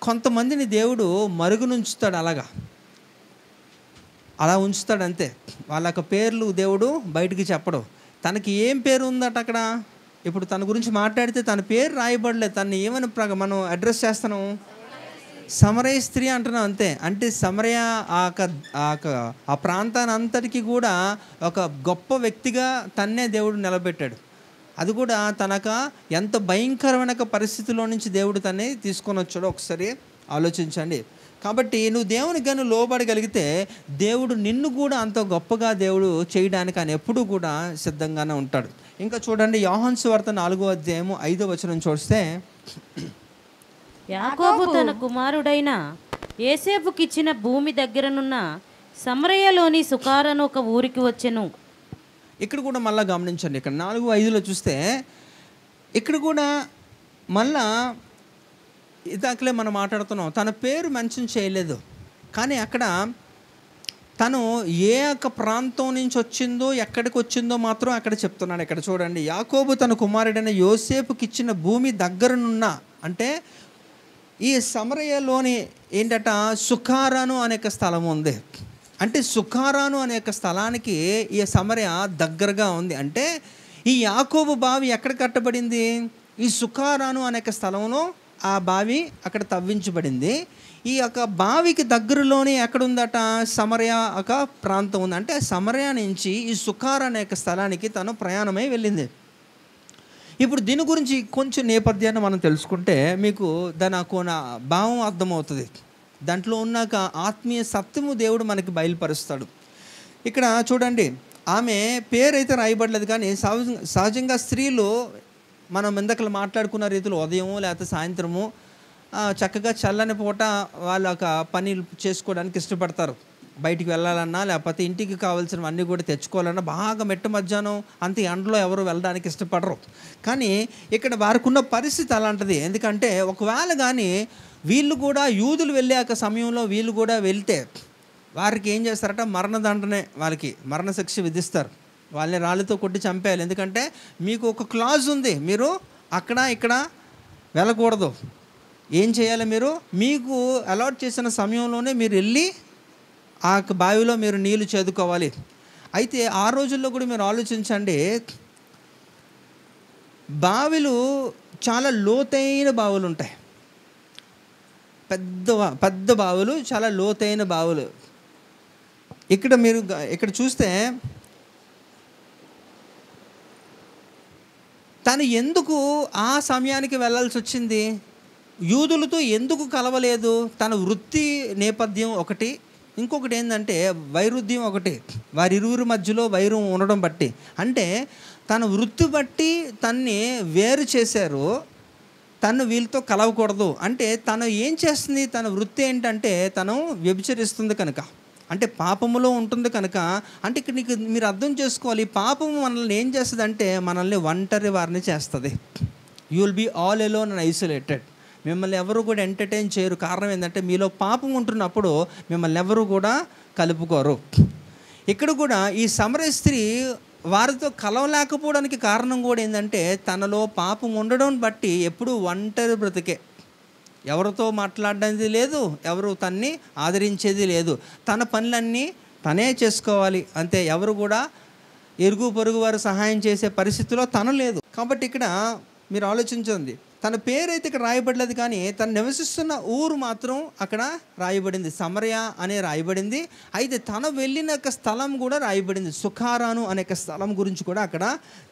కొంతమందిని దేవుడు మరుగునుంచుతాడు, అలా ఉంచుతాడు అంతే. వాళ్ళ పేర్లు దేవుడు బయటికి చెప్పడు. తనకి ఏం పేరు ఉందట అక్కడ? ఇప్పుడు తన గురించి మాట్లాడితే తన పేరు రాయబడలేదు. తను ఏమని మనం అడ్రస్ చేస్తాను? సమరయ స్త్రీ అంటున్నాం అంతే. అంటే సమరయ ఆ ప్రాంతాన్ని అంతటికి కూడా ఒక గొప్ప వ్యక్తిగా తన్నే దేవుడు నిలబెట్టాడు. అది కూడా ఎంత భయంకరమైన పరిస్థితిలో నుంచి దేవుడు తన్నే తీసుకొని వచ్చాడో ఒకసారి ఆలోచించండి. కాబట్టి నువ్వు దేవునికి కానీ లోబడగలిగితే దేవుడు నిన్ను కూడా అంత గొప్పగా దేవుడు చేయడానికి ఆయన ఎప్పుడూ కూడా సిద్ధంగానే ఉంటాడు. ఇంకా చూడండి, యోహాను సువార్త 4వ అధ్యాయము 5వ వచనం చూస్తే, యాకోబు తన కుమారుడైన యోసేపుకిచ్చిన భూమి దగ్గరనున్న సమరయలోని సుకారను ఒక ఊరికి వచ్చెను. ఇక్కడ కూడా మళ్ళీ గమనించండి, ఇక్కడ 4:5లో చూస్తే ఇక్కడ కూడా మళ్ళా ఇదాకలే మనం మాట్లాడుతున్నాం, తన పేరు మెన్షన్ చేయలేదు, కానీ అక్కడ తను ఏ యొక్క ప్రాంతం నుంచి వచ్చిందో ఎక్కడికి వచ్చిందో మాత్రం అక్కడ చెప్తున్నాడు. ఇక్కడ చూడండి, యాకోబు తన కుమారుడైన యోసేపుకి ఇచ్చిన భూమి దగ్గరనున్న, అంటే ఈ సమరయలోని ఏంటట సుకారాను అనే స్థలం ఉంది. అంటే సుకారాను అనే యొక్క స్థలానికి ఈ సమరయ దగ్గరగా ఉంది. అంటే ఈ యాకోబు బావి ఎక్కడ కట్టబడింది? ఈ సుకారాను అనే స్థలంలో ఆ బావి అక్కడ తవ్వించబడింది. ఈ యొక్క బావికి దగ్గరలోనే ఎక్కడుందట? సమరయ ఒక ప్రాంతం ఉంది. అంటే సమరయ నుంచి ఈ సుకార్ అనే స్థలానికి తను ప్రయాణమై వెళ్ళింది. ఇప్పుడు దీని గురించి కొంచెం నేపథ్యాన్ని మనం తెలుసుకుంటే మీకు దాని కొన భావం అర్థమవుతుంది. దాంట్లో ఉన్న ఆత్మీయ సత్యము దేవుడు మనకి బయలుపరుస్తాడు. ఇక్కడ చూడండి, ఆమె పేరైతే రాయబడలేదు, కానీ సహజంగా స్త్రీలు మనం ఇందాక మాట్లాడుకున్న రీతిలో ఉదయము లేకపోతే సాయంత్రము చక్కగా చల్లని పూట వాళ్ళ ఒక పని చేసుకోవడానికి ఇష్టపడతారు. బయటికి వెళ్ళాలన్నా లేకపోతే ఇంటికి కావాల్సినవన్నీ కూడా తెచ్చుకోవాలన్నా బాగా మెట్ట మధ్యాహ్నం అంత ఎండలో ఎవరు వెళ్ళడానికి ఇష్టపడరు. కానీ ఇక్కడ వారికి ఉన్న పరిస్థితి అలాంటిది. ఎందుకంటే ఒకవేళ కానీ వీళ్ళు కూడా యూదులు వెళ్ళే సమయంలో వీళ్ళు కూడా వెళ్తే వారికి ఏం చేస్తారట? మరణదండనే, వాళ్ళకి మరణశిక్ష విధిస్తారు. వాళ్ళని రాళ్ళతో కొట్టి చంపేయాలి. ఎందుకంటే మీకు ఒక క్లాజ్ ఉంది, మీరు అక్కడ ఇక్కడ వెళ్ళకూడదు. ఏం చేయాలి? మీరు మీకు అలాట్ చేసిన సమయంలోనే మీరు వెళ్ళి ఆ బావిలో మీరు నీళ్లు చేదుకోవాలి. అయితే ఆ రోజుల్లో కూడా మీరు ఆలోచించండి, బావిలు చాలా లోతైన బావులు ఉంటాయి. పెద్ద బావులు, చాలా లోతైన బావులు. ఇక్కడ మీరు ఇక్కడ చూస్తే తను ఎందుకు ఆ సమయానికి వెళ్ళాల్సి వచ్చింది? యూదులతో ఎందుకు కలవలేదు? తన వృత్తి నేపథ్యం ఒకటి, ఇంకొకటి ఏంటంటే వైరుధ్యం ఒకటి, వారిరువురి మధ్యలో వైరం ఉండడం బట్టి. అంటే తన వృత్తి బట్టి తన్ని వేరు చేశారు, తను వీళ్ళతో కలవకూడదు. అంటే తను ఏం చేస్తుంది? తన వృత్తి ఏంటంటే తను వ్యభిచరిస్తుంది కనుక, అంటే పాపములో ఉంటుంది కనుక. అంటే ఇక్కడ మీరు అర్థం చేసుకోవాలి, పాపము మనల్ని ఏం చేస్తుంది అంటే మనల్ని ఒంటరి వారిని చేస్తుంది. You will be all alone and isolated. మిమ్మల్ని ఎవరు కూడా ఎంటర్టైన్ చేయరు. కారణం ఏంటంటే మీలో పాపం ఉంటున్నప్పుడు మిమ్మల్ని ఎవరు కూడా కలుపుకోరు. ఇక్కడ కూడా ఈ సమరయ స్త్రీ వారితో కలవలేకపోవడానికి కారణం కూడా ఏంటంటే తనలో పాపం ఉండడం బట్టి ఎప్పుడు ఒంటరి బ్రతికే, ఎవరితో మాట్లాడడానికి లేదు, ఎవరు తన్ని ఆదరించేది లేదు, తన పనులన్నీ తనే చేసుకోవాలి అంతే. ఎవరు కూడా ఇరుగు పొరుగు వారు సహాయం చేసే పరిస్థితిలో తను లేదు. కాబట్టి ఇక్కడ మీరు ఆలోచించండి, తన పేరైతే ఇక్కడ రాయబడలేదు, కానీ తను నివసిస్తున్న ఊరు మాత్రం అక్కడ రాయబడింది, సమరయ అనే రాయబడింది. అయితే తను వెళ్ళిన స్థలం కూడా రాయబడింది, సుకారాను అనే స్థలం గురించి కూడా అక్కడ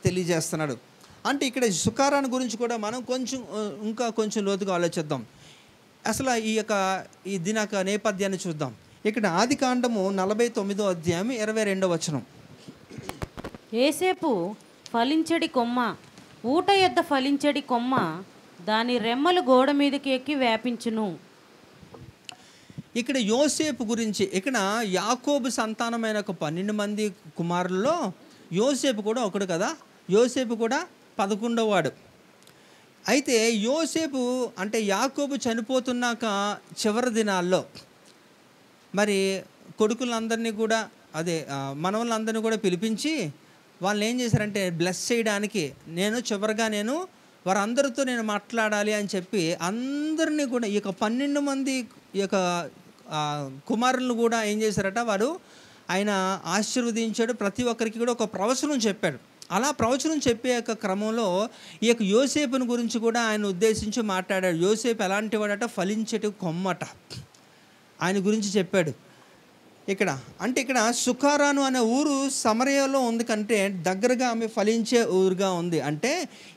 తెలియజేస్తున్నాడు. అంటే ఇక్కడ సుకారాను గురించి కూడా మనం ఇంకా కొంచెం లోతుగా ఆలోచిద్దాం. అసలు ఈ దీని యొక్క నేపథ్యాన్ని చూద్దాం. ఇక్కడ ఆదికాండము 49వ అధ్యాయం 22వ వచనం. యోసేపు ఫలించడి కొమ్మ, ఊట యొద్ద ఫలించడి కొమ్మ, దాని రెమ్మలు గోడ మీదకి ఎక్కి వ్యాపించును. ఇక్కడ యోసేపు గురించి, ఇక్కడ యాకోబు సంతానమైన ఒక 12 మంది కుమారుల్లో యోసేపు కూడా ఒకడు కదా. యోసేపు కూడా 11వ వాడు. అయితే యోసేపు అంటే యాకోబు చనిపోతున్నాక చివరి దినాల్లో మరి కొడుకులందరినీ కూడా మనవలందరినీ కూడా పిలిపించి వాళ్ళని ఏం చేశారంటే బ్లెస్ చేయడానికి, చివరిగా వారందరితో నేను మాట్లాడాలి అని చెప్పి అందరినీ కూడా ఈ 12 మంది ఈ కుమారులను కూడా ఏం చేశారట, ఆయన ఆశీర్వదించాడు. ప్రతి ఒక్కరికి కూడా ఒక ప్రవచనం చెప్పాడు. అలా ప్రవచనం చెప్పే క్రమంలో ఈ యోసేపుని గురించి కూడా ఆయన ఉద్దేశించి మాట్లాడాడు. యోసేపు ఎలాంటి వాడట? ఫలించేటి కొమ్మట. ఆయన గురించి చెప్పాడు. ఇక్కడ సుకారాను అనే ఊరు సమరయలో ఉంది కంటే దగ్గరగా ఆమె ఫలించే ఊరుగా ఉంది. అంటే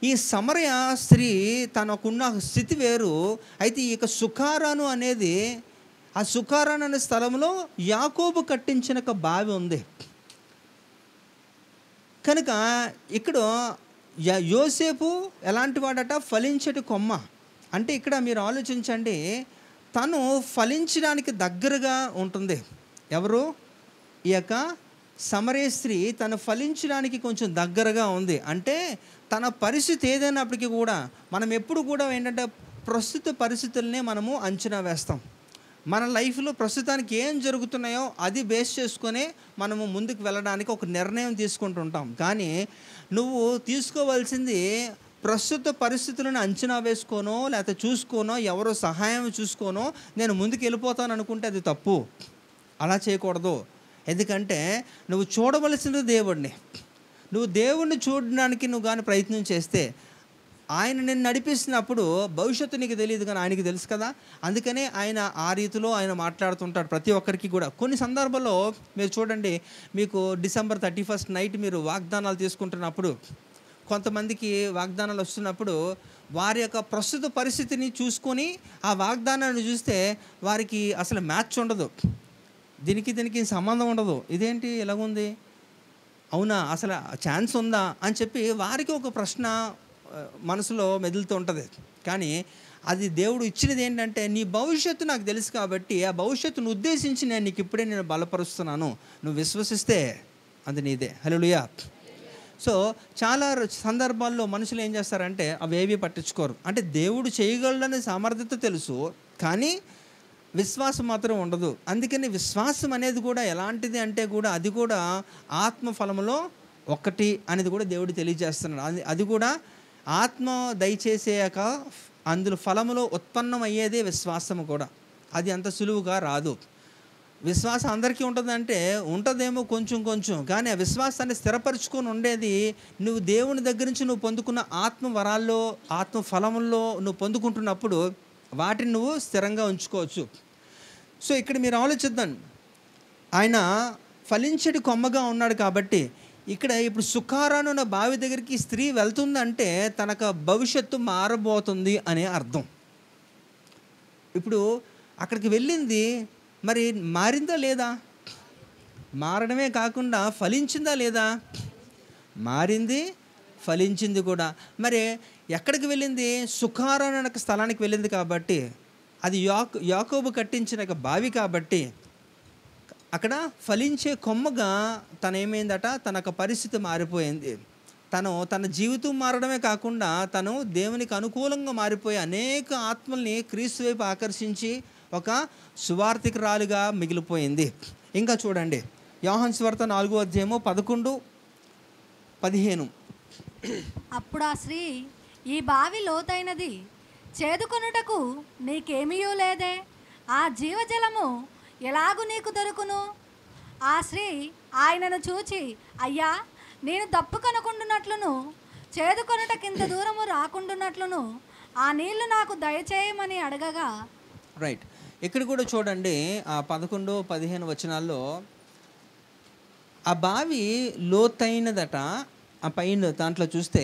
ఈ సమరయ స్త్రీ తనకున్న స్థితి వేరు. అయితే ఈ సుకారాను అనేది, ఆ సుకారాను అనే స్థలంలో యాకోబు కట్టించిన ఒక బావి ఉంది కనుక ఇక్కడ యోసేపు ఎలాంటి వాడట? ఫలించటి కొమ్మ. అంటే ఇక్కడ మీరు ఆలోచించండి, తను ఫలించడానికి దగ్గరగా ఉంటుంది. ఎవరు? ఈ సమరయ స్త్రీ తను ఫలించడానికి కొంచెం దగ్గరగా ఉంది. అంటే తన పరిస్థితి ఏదైనప్పటికీ కూడా మనం ఎప్పుడు కూడా ఏంటంటే ప్రస్తుత పరిస్థితులనే మనము అంచనా వేస్తాం. మన లైఫ్లో ప్రస్తుతానికి ఏం జరుగుతున్నాయో అది బేస్ చేసుకొని మనము ముందుకు వెళ్ళడానికి ఒక నిర్ణయం తీసుకుంటుంటాం. కానీ నువ్వు తీసుకోవాల్సింది ప్రస్తుత పరిస్థితులను అంచనా వేసుకోనో లేకపోతే చూసుకోనో ఎవరో సహాయం చూసుకోనో నేను ముందుకు వెళ్ళిపోతాను అనుకుంటే అది తప్పు. అలా చేయకూడదు. ఎందుకంటే నువ్వు చూడవలసిన దేవుడిని, నువ్వు దేవుణ్ణి చూడడానికి నువ్వు కానీ ప్రయత్నం చేస్తే ఆయన నిన్ను నడిపిస్తున్నప్పుడు భవిష్యత్తు నీకు తెలియదు కానీ ఆయనకి తెలుసు కదా. అందుకనే ఆయన ఆ రీతిలో ఆయన మాట్లాడుతుంటాడు ప్రతి ఒక్కరికి కూడా. కొన్ని సందర్భాల్లో మీరు చూడండి, మీకు December 31 నైట్ మీరు వాగ్దానాలు తీసుకుంటున్నప్పుడు, కొంతమందికి వాగ్దానాలు వస్తున్నప్పుడు వారి యొక్క ప్రస్తుత పరిస్థితిని చూసుకొని ఆ వాగ్దానాన్ని చూస్తే వారికి అసలు మ్యాచ్ ఉండదు, దీనికి సంబంధం ఉండదు. ఇదేంటి ఇలాగుంది, అవునా అసలు ఛాన్స్ ఉందా అని చెప్పి వారికి ఒక ప్రశ్న మనసులో మెదులుతూ ఉంటుంది. కానీ అది దేవుడు ఇచ్చినది ఏంటంటే, నీ భవిష్యత్తు నాకు తెలుసు కాబట్టి ఆ భవిష్యత్తును ఉద్దేశించి నేను నీకు ఇప్పుడే నేను బలపరుస్తున్నాను, నువ్వు విశ్వసిస్తే అది నీదే. హల్లెలూయా. సో చాలా సందర్భాల్లో మనుషులు ఏం చేస్తారంటే అవేవి పట్టించుకోరు. అంటే దేవుడు చేయగలడనే సామర్థ్యత తెలుసు కానీ విశ్వాసం మాత్రం ఉండదు. అందుకని విశ్వాసం అనేది కూడా ఎలాంటిది అంటే కూడా అది కూడా ఆత్మఫలములో ఒకటి అనేది కూడా దేవుడు తెలియజేస్తున్నాడు. అది కూడా ఆత్మ దయచేసాక అందులో ఫలములో ఉత్పన్నమయ్యేదే విశ్వాసము కూడా. అది అంత సులువుగా రాదు. విశ్వాసం అందరికీ ఉంటుందంటే ఉంటుందేమో కొంచెం కొంచెం, కానీ ఆ విశ్వాసాన్ని స్థిరపరచుకొని ఉండేది నువ్వు దేవుని దగ్గర నుంచి నువ్వు పొందుకున్న ఆత్మ వరాల్లో ఆత్మ ఫలముల్లో నువ్వు పొందుకుంటున్నప్పుడు వాటిని నువ్వు స్థిరంగా ఉంచుకోవచ్చు. సో ఇక్కడ మీరు ఆలోచిద్దాం, ఆయన ఫలించడి కొమ్మగా ఉన్నాడు కాబట్టి ఇక్కడ ఇప్పుడు సుకారాను ఉన్న బావి దగ్గరికి స్త్రీ వెళ్తుందంటే తనకు భవిష్యత్తు మారబోతుంది అనే అర్థం. ఇప్పుడు అక్కడికి వెళ్ళింది, మరి మారిందా లేదా? మారడమే కాకుండా ఫలించిందా లేదా? మారింది, ఫలించింది కూడా. మరి ఎక్కడికి వెళ్ళింది? సుకారాను అనే స్థలానికి వెళ్ళింది కాబట్టి అది యాకోబు కట్టించిన బావి కాబట్టి అక్కడ ఫలించే కొమ్మగా తనేమైందట, తన పరిస్థితి మారిపోయింది. తన జీవితం మారడమే కాకుండా తను దేవునికి అనుకూలంగా మారిపోయి అనేక ఆత్మల్ని క్రీస్తు వైపు ఆకర్షించి ఒక సువార్థికురాలుగా మిగిలిపోయింది. ఇంకా చూడండి, యోహాను సువార్త 4:11-15. అప్పుడు ఆ స్త్రీ, ఈ బావి లోతైనది, చేదుకొనుటకు నీకేమీయూ లేదే, ఆ జీవజలము ఎలాగు నీకు దొరుకును? ఆ స్త్రీ ఆయనను చూచి, అయ్యా, నేను దప్పుకొనకుండునట్లును చేదుకొనుటకింత దూరము రాకుండునట్లును ఆ నీళ్లు నాకు దయచేయమని అడగగా. రైట్, ఇక్కడ కూడా చూడండి ఆ 11-15 వచనాల్లో ఆ బావి లోతైనదట. ఆ పైన దాంట్లో చూస్తే,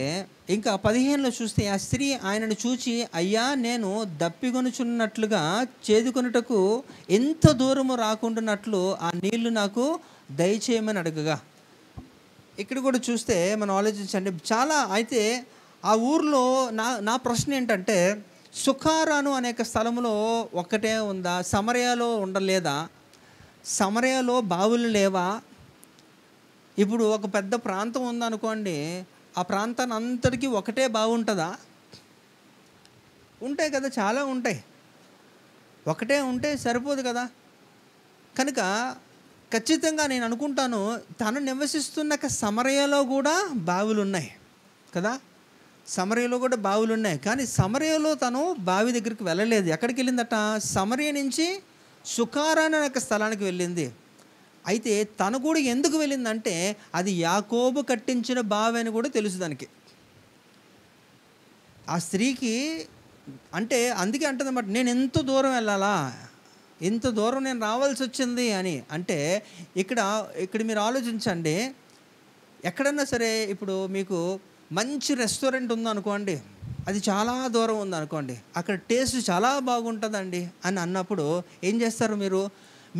ఇంకా 15లో చూస్తే ఆ స్త్రీ ఆయనను చూచి, అయ్యా, నేను దప్పికొనుచున్నట్లుగా చేదుకొనుటకు ఎంత దూరము రాకుండానట్లు ఆ నీళ్లు నాకు దయచేయమని అడగగా. ఇక్కడ కూడా చూస్తే మనం ఆలోచించండి చాలా. అయితే ఆ ఊర్లో నా ప్రశ్న ఏంటంటే, సుకారాను అనేక స్థలంలో ఒక్కటే ఉందా? సమరయాలో ఉండలేదా? సమరయాలో బావులు లేవా? ఇప్పుడు ఒక పెద్ద ప్రాంతం ఉందనుకోండి, ఆ ప్రాంతాన్ని అంతటికీ ఒకటే బాగుంటుందా? ఉంటాయి కదా, చాలా ఉంటాయి. ఒకటే ఉంటే సరిపోదు కదా. కనుక ఖచ్చితంగా నేను అనుకుంటాను తను నివసిస్తున్న సమరయలో కూడా బావులు ఉన్నాయి కదా. సమరయలో కూడా బావులు ఉన్నాయి. కానీ సమరయలో తను బావి దగ్గరికి వెళ్ళలేదు. ఎక్కడికి వెళ్ళిందట? సమరయ నుంచి సుకారాను అనే స్థలానికి వెళ్ళింది. అయితే తను కూడా ఎందుకు వెళ్ళిందంటే అది యాకోబు కట్టించిన బావి అని కూడా తెలుసు దానికి. ఆ స్త్రీకి అంటే అందుకే అంటుందన్నమాట, నేను ఎంత దూరం వెళ్ళాలా, ఎంత దూరం నేను రావాల్సి వచ్చింది అని. అంటే ఇక్కడ మీరు ఆలోచించండి, ఎక్కడన్నా సరే ఇప్పుడు మీకు మంచి రెస్టారెంట్ ఉందనుకోండి, అది చాలా దూరం ఉందనుకోండి, అక్కడ టేస్ట్ చాలా బాగుంటుందండి అని అన్నప్పుడు ఏం చేస్తారు మీరు?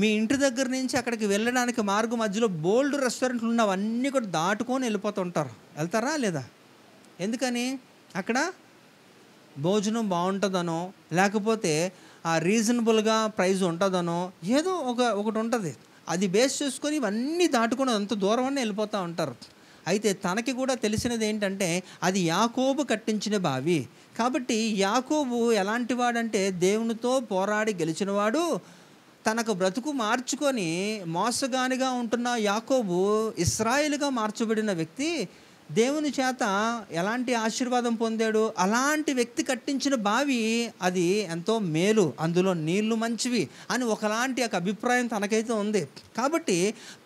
మీ ఇంటి దగ్గర నుంచి అక్కడికి వెళ్ళడానికి మార్గం మధ్యలో బోల్డ్ రెస్టారెంట్లు ఉన్నవన్నీ కూడా దాటుకొని వెళ్ళిపోతుంటారు. వెళ్తారా లేదా? ఎందుకని? అక్కడ భోజనం బాగుంటుందనో, లేకపోతే ఆ రీజనబుల్గా ప్రైస్ ఉంటుందనో, ఏదో ఒకటి ఉంటుంది. అది బేస్ చేసుకొని ఇవన్నీ దాటుకొని అంత దూరం అని వెళ్ళిపోతూ ఉంటారు. అయితే తనకి కూడా తెలిసినది ఏంటంటే అది యాకోబు కట్టించిన బావి కాబట్టి. యాకోబు ఎలాంటి వాడంటే దేవునితో పోరాడి గెలిచినవాడు. తనకు బ్రతుకు మార్చుకొని మోసగానిగా ఉంటున్న యాకోబు ఇశ్రాయేలుగా మార్చబడిన వ్యక్తి. దేవుని చేత ఎలాంటి ఆశీర్వాదం పొందాడు, అలాంటి వ్యక్తి కట్టించిన బావి అది ఎంతో మేలు, అందులో నీళ్లు మంచివి అని ఒకలాంటి ఒక అభిప్రాయం తనకైతే ఉంది. కాబట్టి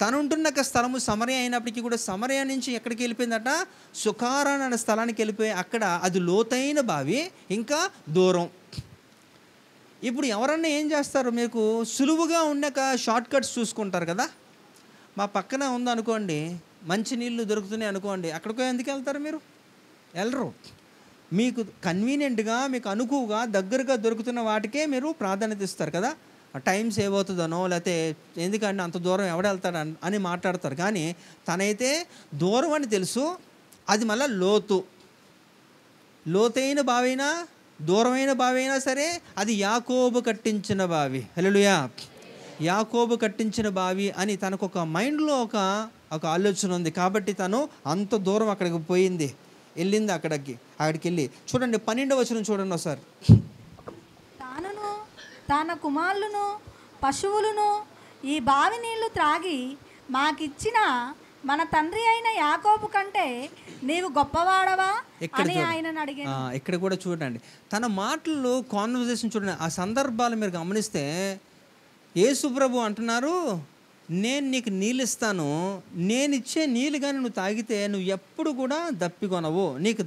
తనుంటున్న స్థలము సమరయ అయినప్పటికీ కూడా సమరయ నుంచి ఎక్కడికి వెళ్ళిపోయిందట, సుకారాన్ అనే స్థలానికి వెళ్ళిపోయి అక్కడ అది లోతైన బావి, ఇంకా దూరం. ఇప్పుడు ఎవరన్నా ఏం చేస్తారు, మీకు సులువుగా ఉండక షార్ట్ కట్స్ చూసుకుంటారు కదా. మా పక్కన ఉందనుకోండి, మంచి నీళ్ళు దొరుకుతున్నాయి అనుకోండి, అక్కడికో ఎందుకు వెళ్తారు మీరు? వెళ్ళరు. మీకు కన్వీనియంట్గా, మీకు అనుకువగా, దగ్గరగా దొరుకుతున్న వాటికే మీరు ప్రాధాన్యత ఇస్తారు కదా. టైం సేవ్ అవుతుందనో, లేకపోతే ఎందుకంటే అంత దూరం ఎవడెళ్తాడు అని మాట్లాడతారు. కానీ తనైతే దూరం అని తెలుసు, అది మళ్ళీ లోతైన బావైనా దూరమైన బావి అయినా సరే అది యాకోబు కట్టించిన బావి. హల్లెలూయా. యాకోబు కట్టించిన బావి అని తనకు ఒక మైండ్లో ఒక ఆలోచన ఉంది. కాబట్టి తను అంత దూరం అక్కడికి పోయింది, వెళ్ళింది. అక్కడికి వెళ్ళి చూడండి 12వ వచనం చూడండి ఒకసారి. తానును తన కుమారులను పశువులను ఈ బావి నీళ్లు త్రాగి మాకిచ్చిన మన తండ్రి అయిన యాకోబు కంటే నీవు గొప్పవాడవా అని ఆయనను అడిగాను. ఇక్కడ కూడా చూడండి తన మాటలు, కాన్వర్జేషన్ చూడండి. ఆ సందర్భాలు మీరు గమనిస్తే యేసు ప్రభు అంటున్నారు, నేను నీకు నీళ్ళు ఇస్తాను, నేను ఇచ్చే నీళ్ళు కానీ నువ్వు తాగితే నువ్వు ఎప్పుడు కూడా దప్పికొనవు, నీకు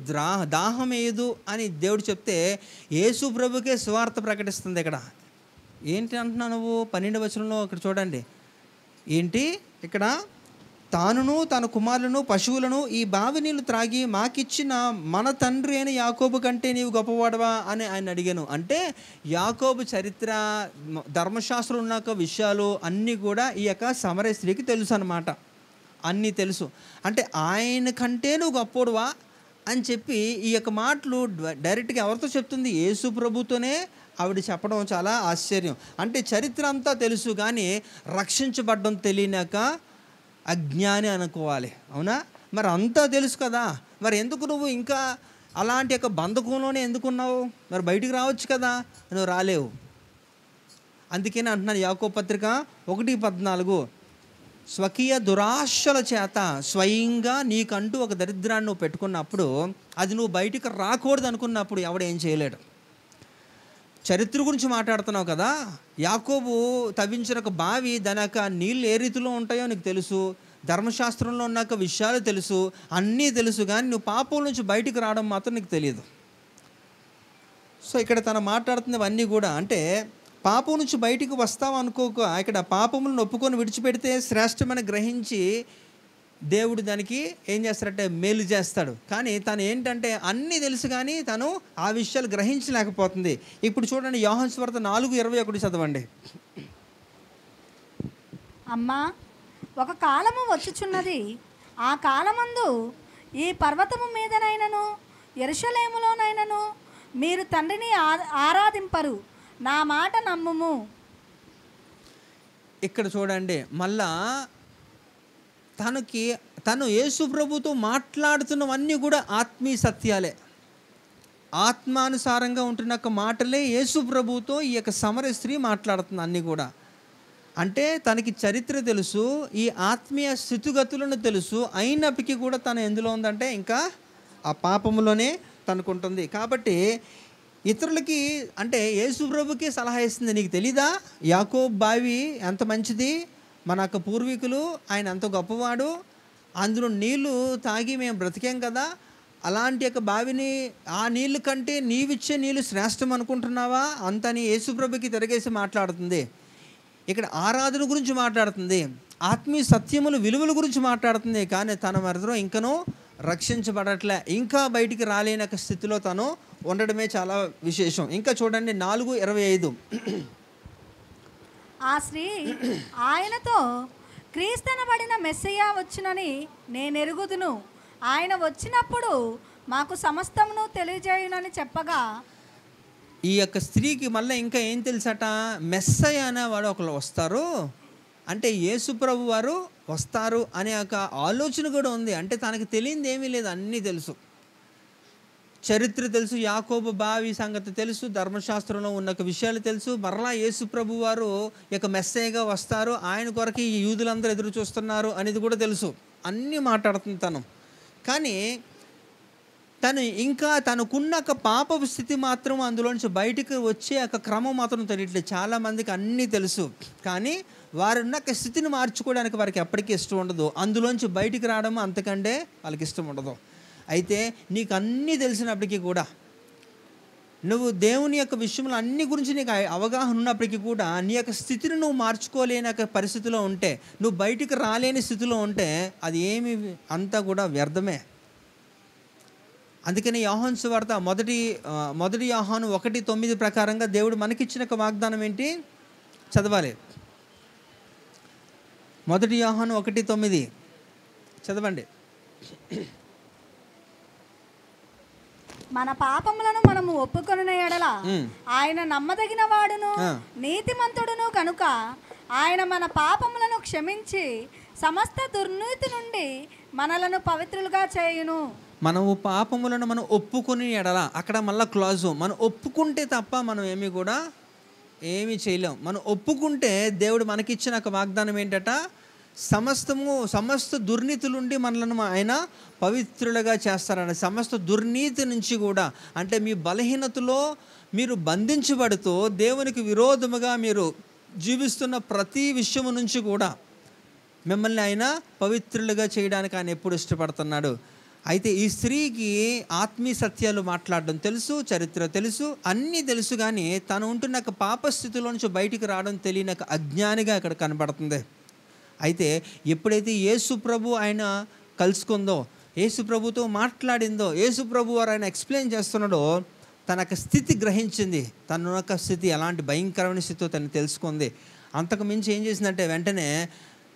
దాహం వేయదు అని దేవుడు చెప్తే యేసు ప్రభుకే సువార్త ప్రకటిస్తుంది. ఇక్కడ ఏంటి అంటున్నావు నువ్వు? 12వ వచనంలో ఇక్కడ చూడండి. ఏంటి ఇక్కడ? తానును తన కుమారులను పశువులను ఈ బావి నీళ్ళు త్రాగి మాకిచ్చిన మన తండ్రి అయిన యాకోబు కంటే నీవు గొప్పవాడవా అని ఆయన అడిగాను. అంటే యాకోబు చరిత్ర, ధర్మశాస్త్రం ఉన్న విషయాలు అన్నీ కూడా ఈ యొక్క సమరయ స్త్రీకి తెలుసు అన్నమాట. అన్నీ తెలుసు. అంటే ఆయన కంటే నువ్వు గొప్పవాడువా అని చెప్పి ఈ యొక్క మాటలు డైరెక్ట్గా ఎవరితో చెప్తుంది? యేసు ప్రభుతోనే ఆవిడ చెప్పడం చాలా ఆశ్చర్యం. అంటే చరిత్ర అంతా తెలుసు కానీ రక్షించబడ్డం తెలియనాక అజ్ఞాని అనుకోవాలి. అవునా? మరి అంతా తెలుసు కదా, మరి ఎందుకు నువ్వు ఇంకా అలాంటి యొక్క బంధకంలోనే ఎందుకున్నావు? మరి బయటికి రావచ్చు కదా, నువ్వు రాలేవు. అందుకని అంటున్నాను యాకోబు పత్రిక 1:14, స్వకీయ దురాశల చేత స్వయంగా నీకంటూ ఒక దరిద్రాన్ని నువ్వు పెట్టుకున్నప్పుడు, అది నువ్వు బయటికి రాకూడదు అనుకున్నప్పుడు ఎవడేం చేయలేడు. చరిత్ర గురించి మాట్లాడుతున్నావు కదా, యాకోబు తవ్వించిన ఒక బావి, దాని యొక్క నీళ్ళు ఏ రీతిలో ఉంటాయో నీకు తెలుసు, ధర్మశాస్త్రంలో ఉన్న విషయాలు తెలుసు, అన్నీ తెలుసు, కానీ నువ్వు పాపం నుంచి బయటికి రావడం మాత్రం నీకు తెలియదు. సో ఇక్కడ తను మాట్లాడుతున్నవన్నీ కూడా అంటే పాపం నుంచి బయటికి వస్తావు అనుకోక, ఇక్కడ పాపములను ఒప్పుకొని విడిచిపెడితే శ్రేష్టమని గ్రహించి దేవుడు దానికి ఏం చేస్తాడంటే మేలు చేస్తాడు. కానీ తను ఏంటంటే అన్నీ తెలుసు కానీ తను ఆ విషయాలు గ్రహించలేకపోతుంది. ఇప్పుడు చూడండి యోహాను సువార్త 4:21 చదవండి. అమ్మా, ఒక కాలము వచ్చుచున్నది, ఆ కాలమందు ఈ పర్వతము మీదనైనను యెరూషలేములోనైనను మీరు తండ్రిని ఆరాధింపరు, నా మాట నమ్ముము. ఇక్కడ చూడండి మళ్ళా తను యేసు ప్రభుతో మాట్లాడుతున్నవన్నీ కూడా ఆత్మీయ సత్యాలే, ఆత్మానుసారంగా ఉంటున్న మాటలే యేసు ప్రభుతో ఈ యొక్క సమరయ స్త్రీ మాట్లాడుతుంది అన్నీ కూడా. అంటే తనకి చరిత్ర తెలుసు, ఈ ఆత్మీయ స్థితిగతులను తెలుసు, అయినప్పటికీ కూడా తను ఎందులో ఉందంటే ఇంకా ఆ పాపములోనే తనుకుంటుంది. కాబట్టి ఇతరులకి అంటే యేసు ప్రభుకి సలహా ఇస్తుంది, నీకు తెలీదా యాకోబు బావి ఎంత మంచిది, మన యొక్క పూర్వీకులు ఆయన ఎంత గొప్పవాడు, అందులో నీళ్లు తాగి మేము బ్రతికాం కదా, అలాంటి యొక్క బావిని ఆ నీళ్ళు కంటే నీవిచ్చే నీళ్ళు శ్రేష్టం అనుకుంటున్నావా అంతని యేసుప్రభుకి తిరగేసి మాట్లాడుతుంది. ఇక్కడ ఆరాధన గురించి మాట్లాడుతుంది, ఆత్మీయ సత్యములు విలువల గురించి మాట్లాడుతుంది. కానీ తన మరిదరం ఇంకనూ రక్షించబడట్లే, ఇంకా బయటికి రాలేని స్థితిలో తను ఉండడమే చాలా విశేషం. ఇంకా చూడండి 4:25. ఆ స్త్రీ ఆయనతో, క్రీస్తనబడిన మెస్సయ్య వచ్చునని నేను ఎరుగుదును, ఆయన వచ్చినప్పుడు మాకు సమస్తమును తెలియజేయునని చెప్పగా, ఈ యొక్క స్త్రీకి మళ్ళీ ఇంకా ఏం తెలుసట, మెస్సయ్య అనేవాడు ఒకళ్ళు వస్తారు, అంటే యేసు ప్రభు వారు వస్తారు అనే ఒక ఆలోచన కూడా ఉంది. అంటే తనకు తెలియంది ఏమీ లేదు, అన్నీ తెలుసు, చరిత్ర తెలుసు, యాకోబు బావి సంగతి తెలుసు, ధర్మశాస్త్రంలో ఉన్న విషయాలు తెలుసు, మరలా యేసు ప్రభు వారు ఇక మెస్సయ్యగా వస్తారు, ఆయన కొరకు ఈ యూదులందరూ ఎదురు చూస్తున్నారు అనేది కూడా తెలుసు. అన్నీ మాట్లాడుతుంది తను. కానీ తను ఇంకా తనకున్న ఒక పాపపు స్థితి మాత్రం అందులోంచి బయటకు వచ్చే ఒక క్రమం మాత్రం తెలియట్లేదు. చాలామందికి అన్నీ తెలుసు, కానీ వారున్న ఒక స్థితిని మార్చుకోవడానికి వారికి ఎప్పటికీ ఇష్టం ఉండదు. అందులోంచి బయటికి రావడం అంతకంటే వాళ్ళకి ఇష్టం ఉండదు. అయితే నీకు అన్నీ తెలిసినప్పటికీ కూడా, నువ్వు దేవుని యొక్క విషయంలో అన్ని గురించి నీకు అవగాహన ఉన్నప్పటికీ కూడా నీ యొక్క స్థితిని నువ్వు మార్చుకోలేని ఒక పరిస్థితిలో ఉంటే, నువ్వు బయటికి రాలేని స్థితిలో ఉంటే అది ఏమి అంతా కూడా వ్యర్థమే. అందుకని యోహాను సువార్త మొదటి యోహాను 1:9 ప్రకారంగా దేవుడు మనకిచ్చిన ఒక వాగ్దానం ఏంటి చదవాలి. మొదటి యోహాను 1:9 చదవండి. మన పాపములను మనము ఒప్పుకొనిన ఎడల ఆయన నమ్మదగిన వాడును నీతిమంతుడును కనుక ఆయన మన పాపములను క్షమించి సమస్త దుర్నీతి నుండి మనలను పవిత్రులుగా చేయును. మనము పాపములను మనం ఒప్పుకొని ఎడల, అక్కడ మళ్ళీ క్లాజు, మనం ఒప్పుకుంటే తప్ప మనం ఏమీ చేయలేం. మనం ఒప్పుకుంటే దేవుడు మనకిచ్చిన ఒక వాగ్దానం ఏంటట, సమస్త దుర్నీతి నుండి మనలను ఆయన పవిత్రులుగా చేస్తారని. సమస్త దుర్నీతి నుంచి కూడా, అంటే మీ బలహీనతలో మీరు బంధించబడుతూ దేవునికి విరోధముగా మీరు జీవిస్తున్న ప్రతి విషయము నుంచి కూడా మిమ్మల్ని ఆయన పవిత్రులుగా చేయడానికి ఆయన ఎప్పుడు ఇష్టపడుతున్నాడు. అయితే ఈ స్త్రీకి ఆత్మీయ సత్యాలు మాట్లాడడం తెలుసు, చరిత్ర తెలుసు, అన్నీ తెలుసు, కానీ తను ఉంటున్న పాపస్థితిలో నుంచి బయటికి రావడం తెలియని అజ్ఞానిగా ఇక్కడ కనబడుతుంది. అయితే ఎప్పుడైతే యేసు ప్రభు ఆయన కలుసుకుందో, యేసు ప్రభుతో మాట్లాడిందో, యేసు ప్రభు వారు ఆయన ఎక్స్ప్లెయిన్ చేస్తున్నాడో, తన స్థితి గ్రహించింది. తన యొక్క స్థితి ఎలాంటి భయంకరమైన స్థితితో తను తెలుసుకుంది. అంతకు మించి ఏం చేసిందంటే, వెంటనే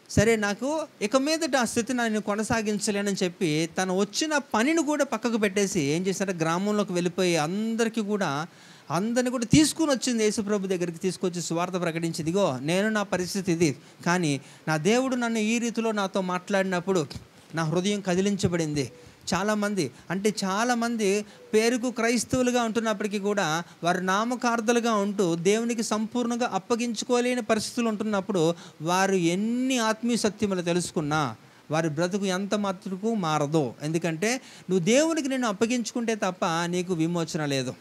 సరే నాకు ఇక మీదట ఆ స్థితిని నేను కొనసాగించలేనని చెప్పి తను వచ్చిన పనిని కూడా పక్కకు పెట్టేసి ఏం చేశారంటే గ్రామంలోకి వెళ్ళిపోయి అందరిని కూడా తీసుకుని వచ్చింది. యేసుప్రభు దగ్గరికి తీసుకొచ్చి సువార్త ప్రకటించింది. ఇదిగో నేను నా పరిస్థితి ఇది, కానీ నా దేవుడు నన్ను ఈ రీతిలో నాతో మాట్లాడినప్పుడు నా హృదయం కదిలించబడింది. చాలామంది పేరుకు క్రైస్తవులుగా ఉంటున్నప్పటికీ కూడా వారు నామకార్థలుగా ఉంటూ దేవునికి సంపూర్ణంగా అప్పగించుకోలేని పరిస్థితులు ఉంటున్నప్పుడు వారు ఎన్ని ఆత్మీయ సత్యములు తెలుసుకున్నా వారి బ్రతుకు ఎంత మాత్రకు మారదు. ఎందుకంటే నువ్వు దేవునికి నిన్ను అప్పగించుకుంటే తప్ప నీకు విమోచన లేదు.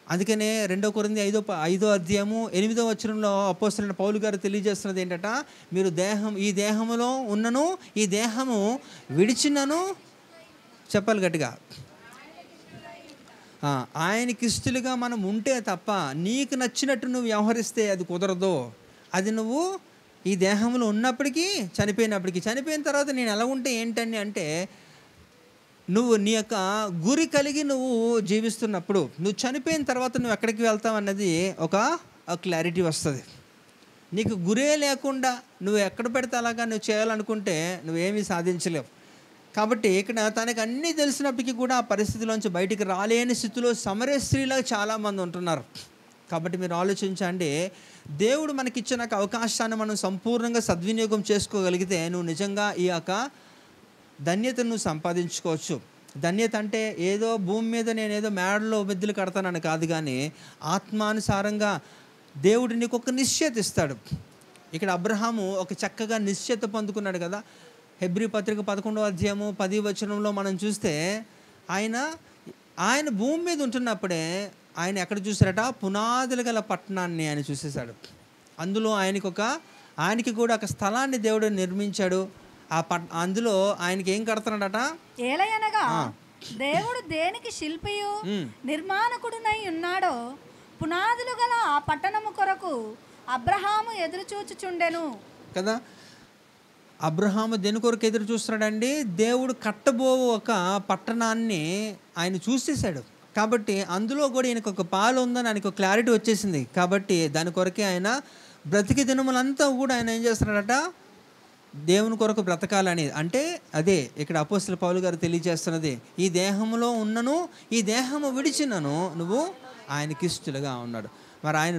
అందుకనే 2 కొరింథీ 5:8 అపోస్తలుడైన పౌలు గారు తెలియజేస్తున్నది ఏంటంటే, మీరు ఈ దేహములో ఉన్నను ఈ దేహము విడిచినను, చెప్పాలి గట్టిగా, ఆయనకి ఇష్టలుగా మనం ఉంటే తప్ప నీకు నచ్చినట్టు నువ్వు వ్యవహరిస్తే అది కుదరదు. అది నువ్వు ఈ దేహంలో ఉన్నప్పటికీ చనిపోయిన తర్వాత నేను ఎలా ఉంటే ఏంటని అంటే, నువ్వు నీ యొక్క గురి కలిగి నువ్వు జీవిస్తున్నప్పుడు, నువ్వు చనిపోయిన తర్వాత నువ్వు ఎక్కడికి వెళ్తావు అన్నది ఒక క్లారిటీ వస్తుంది. నీకు గురే లేకుండా నువ్వు ఎక్కడ పెడితే అలాగా నువ్వు చేయాలనుకుంటే నువ్వేమీ సాధించలేవు. కాబట్టి ఇక్కడ తనకు అన్నీ తెలిసినప్పటికీ కూడా ఆ పరిస్థితిలోంచి బయటికి రాలేని స్థితిలో సమరయ స్త్రీలాగా చాలామంది ఉంటున్నారు. కాబట్టి మీరు ఆలోచించండి, దేవుడు మనకిచ్చిన అవకాశాన్ని మనం సంపూర్ణంగా సద్వినియోగం చేసుకోగలిగితే నువ్వు నిజంగా ఈ యొక్క ధన్యతను నువ్వు సంపాదించుకోవచ్చు. ధన్యత అంటే ఏదో భూమి మీద నేనేదో మేడలో మిద్దెలు కడతానని కాదు, కానీ ఆత్మానుసారంగా దేవుడు నీకు ఒక నిశ్చయత ఇస్తాడు. ఇక్కడ అబ్రహాము ఒక చక్కగా నిశ్చయత పొందుకున్నాడు కదా. హెబ్రీ పత్రిక 11:10 మనం చూస్తే ఆయన భూమి మీద ఉంటున్నప్పుడే ఆయన ఎక్కడ చూసారట, పునాదులు గల పట్టణాన్ని ఆయన చూసేశాడు. అందులో ఆయనకి కూడా ఒక స్థలాన్ని దేవుడు నిర్మించాడు. అందులో ఆయనకి ఏం కడుతున్నాడట, ఏలయనగా దేవుడు దేనికి శిల్పియు నిర్మాణకుడునై ఉన్నాడో పునాదులు గల ఆ పట్టణము కొరకు అబ్రహాము ఎదురు చూచుచుండెను కదా. అబ్రహాము దేని కొరకు ఎదురు చూస్తున్నాడండి, దేవుడు కట్టబో ఒక పట్టణాన్ని ఆయన చూసేశాడు. కాబట్టి అందులో కూడా ఈయనకు ఒక పాలు ఉందని ఆయనకు క్లారిటీ వచ్చేసింది. కాబట్టి దాని కొరకే ఆయన బ్రతికి దినములంతా కూడా ఆయన ఏం చేస్తున్నాడట, దేవుని కొరకు బ్రతకాలని. అంటే అదే ఇక్కడ అపోస్తలుడైన పౌలు గారు తెలియజేస్తున్నది, ఈ దేహంలో ఉన్నను ఈ దేహము విడిచినను నువ్వు ఆయనకి ఇష్టలుగా ఉన్నాడు. మరి ఆయన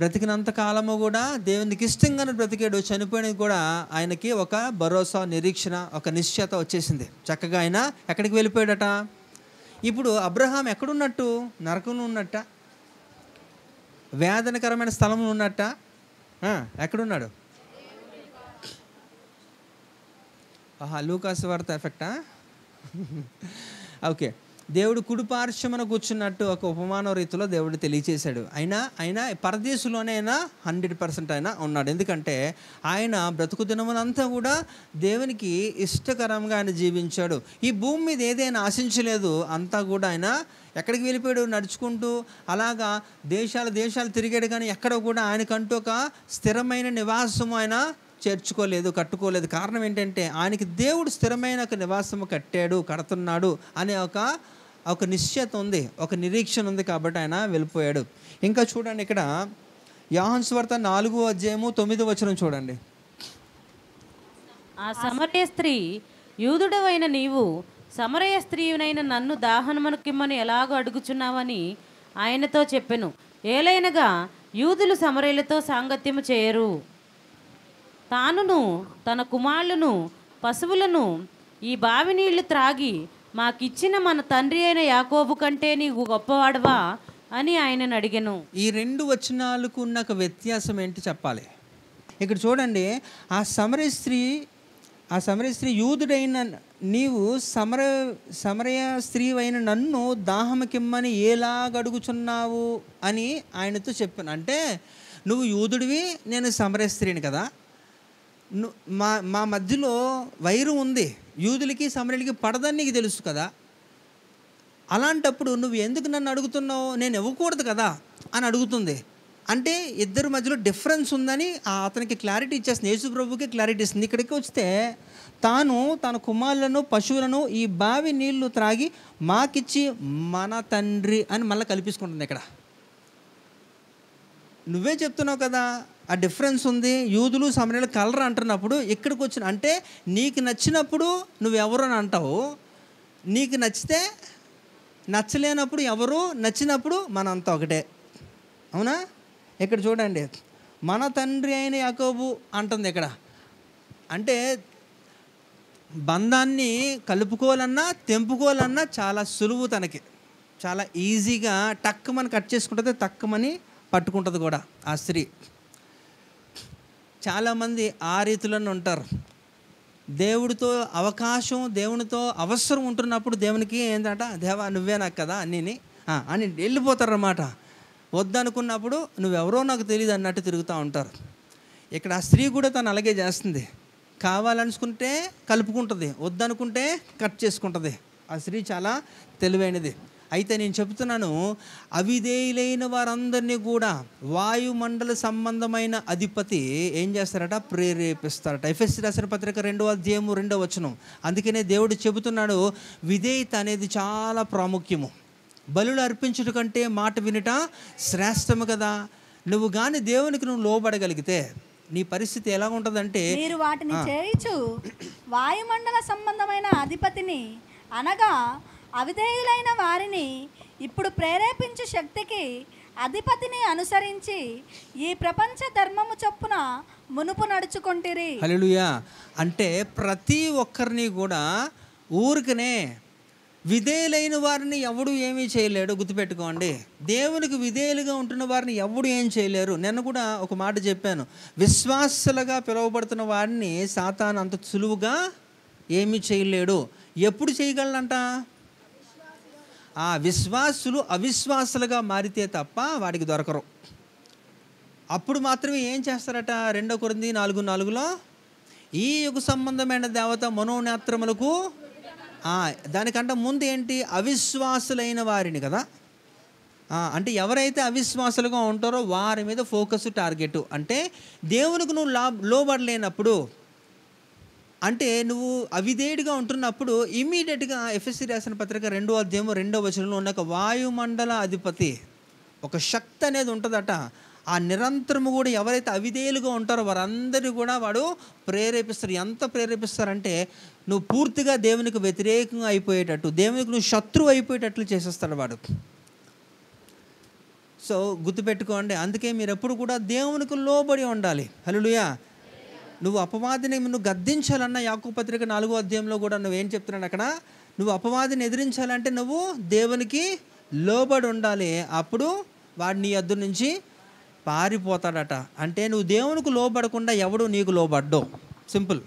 బ్రతికినంత కాలము కూడా దేవునికి ఇష్టంగానే బ్రతికాడు. చనిపోయినది కూడా ఆయనకి ఒక భరోసా, నిరీక్షణ, ఒక నిశ్చయత వచ్చేసింది. చక్కగా ఆయన ఎక్కడికి వెళ్ళిపోయాడట. ఇప్పుడు అబ్రహాం ఎక్కడున్నట్టు, నరకంలో ఉన్నట్ట, వేదనకరమైన స్థలంలో ఉన్నట్ట, ఎక్కడున్నాడు, లూకాసు వార్త ఎఫెక్టా? ఓకే. దేవుడు కుడిపార్శ్వమున కూర్చున్నట్టు ఒక ఉపమాన రీతిలో దేవుడు తెలియచేశాడు. ఆయన పరదేశంలోనే అయినా 100% ఆయన ఉన్నాడు. ఎందుకంటే ఆయన బ్రతుకు దినమునంతా కూడా దేవునికి ఇష్టకరంగా ఆయన జీవించాడు. ఈ భూమి మీద ఏదైనా ఆశించలేదు. అంతా కూడా ఆయన ఎక్కడికి వెళ్ళిపోయాడు? నడుచుకుంటూ అలాగా దేశాలు తిరిగాడు. కానీ ఎక్కడ కూడా ఆయనకంటూ ఒక స్థిరమైన నివాసము ఆయన కట్టుకోలేదు. కారణం ఏంటంటే ఆయనకి దేవుడు స్థిరమైన ఒక నివాసము కడుతున్నాడు అనే ఒక నిశ్చయత ఉంది, ఒక నిరీక్షణ ఉంది. కాబట్టి ఆయన వెళ్ళిపోయాడు. ఇంకా చూడండి, ఇక్కడ యోహాను సువార్త 4:9 చూడండి. ఆ సమరయ స్త్రీ, యూదుడవైన నీవు సమరయ స్త్రీయునైన నన్ను దాహనమునకిమ్మని ఎలాగో అడుగుచున్నావని ఆయనతో చెప్పెను. ఏలైనగా యూదులు సమరయులతో సాంగత్యము చేయరు. తానును తన కుమారులను పశువులను ఈ బావి నీళ్లు త్రాగి మాకిచ్చిన మన తండ్రి అయిన యాకోబు కంటే నీవు గొప్పవాడవా అని ఆయనను అడిగెను. ఈ 2 వచనాలకు ఉన్న ఒక వ్యత్యాసం ఏంటి చెప్పాలి. ఇక్కడ చూడండి, ఆ సమరయ స్త్రీ యూదుడైన నీవు సమరయ స్త్రీ అయిన నన్ను దాహముకిమ్మని ఎలాగడుగుచున్నావు అని ఆయనతో చెప్పాను. అంటే నువ్వు యూదుడివి, నేను సమరయ స్త్రీని కదా, మా మధ్యలో వైరు ఉంది, యూదులకి సమరయులకి పడదని నీకు తెలుసు కదా. అలాంటప్పుడు నువ్వు ఎందుకు నన్ను అడుగుతున్నావు? నేను ఇవ్వకూడదు కదా అని అడుగుతుంది. అంటే ఇద్దరి మధ్యలో డిఫరెన్స్ ఉందని అతనికి క్లారిటీ ఇచ్చేస్తుంది. యేసు ప్రభువుకి క్లారిటీ ఇస్తుంది. ఇక్కడికి వస్తే తాను తన కుమారులను పశువులను ఈ బావి నీళ్లు త్రాగి మాకిచ్చి మన తండ్రి అని మళ్ళీ కల్పించుకుంటుంది. ఇక్కడ నువ్వే చెప్తున్నావు కదా, ఆ డిఫరెన్స్ ఉంది. యూదులు సమరయులు కలర్ అంటున్నప్పుడు ఇక్కడికి వచ్చిన అంటే నీకు నచ్చినప్పుడు నువ్వెవరు అని అంటావు, నీకు నచ్చితే నచ్చలేనప్పుడు ఎవరు, నచ్చినప్పుడు మనంతా ఒకటే. అవునా? ఇక్కడ చూడండి, మన తండ్రి అయిన యాకోబు అంటుంది ఇక్కడ. అంటే బంధాన్ని కలుపుకోవాలన్నా తెంపుకోవాలన్నా చాలా సులువు. తనకి చాలా ఈజీగా టక్కుమని కట్ చేసుకుంటుంది, తక్కువని పట్టుకుంటుంది కూడా ఆ స్త్రీ. చాలామంది ఆ రీతిలోనే ఉంటారు. దేవుడితో దేవునితో అవసరం ఉంటున్నప్పుడు దేవునికి ఏంటంట, దేవా నువ్వే నాకు కదా అన్నీని అని వెళ్ళిపోతారన్నమాట. వద్దనుకున్నప్పుడు నువ్వెవరో నాకు తెలియదు అన్నట్టు తిరుగుతూ ఉంటారు. ఇక్కడ ఆ స్త్రీ కూడా తను అలాగే చేస్తుంది. కావాలనుకుంటే కలుపుకుంటుంది, వద్దనుకుంటే కట్ చేసుకుంటుంది. ఆ స్త్రీ చాలా తెలివైనది. అయితే నేను చెప్తున్నాను, అవిధేయులైన వారందరినీ కూడా వాయుమండల సంబంధమైన అధిపతి ఏం చేస్తారట? ప్రేరేపిస్తారట. ఎఫెసీ రాసిన పత్రిక 2:2. అందుకనే దేవుడు చెబుతున్నాడు, విధేయత అనేది చాలా ప్రాముఖ్యము. బలులు అర్పించుట కంటే మాట వినుట శ్రేష్టము కదా. నువ్వు కానీ దేవునికి నువ్వు లోబడగలిగితే నీ పరిస్థితి ఎలా ఉంటుందంటే, మీరు వాటిని చేయించు వాయుమండల సంబంధమైన అధిపతిని అనగా అవిధేయులైన వారిని ఇప్పుడు ప్రేరేపించు శక్తికి అధిపతిని అనుసరించి ఈ ప్రపంచ ధర్మము చొప్పున మునుపు నడుచుకొంటిరి. హల్లెలూయా. అంటే ప్రతి ఒక్కరిని కూడా ఊరికనే విధేయులైన వారిని ఎవడు ఏమీ చేయలేడు. గుర్తుపెట్టుకోండి, దేవునికి విధేయులుగా ఉంటున్న వారిని ఎవడు ఏం చేయలేరు. నేను కూడా ఒక మాట చెప్పాను, విశ్వాసులుగా పిలువబడుతున్న వారిని సాతాను అంత సులువుగా ఏమీ చేయలేడు. ఎప్పుడు చేయగలనంట? ఆ విశ్వాసులు అవిశ్వాసులుగా మారితే తప్ప వాడికి దొరకరు. అప్పుడు మాత్రమే ఏం చేస్తారట? 2 కొరింథీ 4:4 ఈ యుగ సంబంధమైన దేవత మనోనేత్రములకు, దానికంటే ముందు ఏంటి? అవిశ్వాసులైన వారిని కదా. అంటే ఎవరైతే అవిశ్వాసులుగా ఉంటారో వారి మీద ఫోకస్, టార్గెట్. అంటే దేవునికి నువ్వు లోబడలేనప్పుడు, అంటే నువ్వు అవిధేయుడిగా ఉంటున్నప్పుడు ఇమీడియట్గా ఎఫెసీ రాసిన పత్రిక 2:2 ఉన్న ఒక వాయుమండల అధిపతి, ఒక శక్తి అనేది ఉంటుందట. ఆ నిరంతరము కూడా ఎవరైతే అవిధేయులుగా ఉంటారో వారందరినీ కూడా వాడు ప్రేరేపిస్తారు. ఎంత ప్రేరేపిస్తారంటే నువ్వు పూర్తిగా దేవునికి వ్యతిరేకంగా అయిపోయేటట్టు, దేవునికి నువ్వు శత్రువు అయిపోయేటట్లు చేసేస్తాడు వాడు. సో గుర్తుపెట్టుకోండి, అందుకే మీరు ఎప్పుడు కూడా దేవునికి లోబడి ఉండాలి. హల్లెలూయా. నువ్వు అపవాదిని నువ్వు గద్దించాలన్న యాకోబు పత్రిక 4:4 కూడా నువ్వేం చెప్తున్నాడు అక్కడ? నువ్వు అపవాదిని ఎదిరించాలంటే నువ్వు దేవునికి లోబడి ఉండాలి. అప్పుడు వాడు నీ యొద్ద నుంచి పారిపోతాడట. అంటే నువ్వు దేవునికి లోబడకుండా ఎవడు నీకు లోబడ్డో. సింపుల్.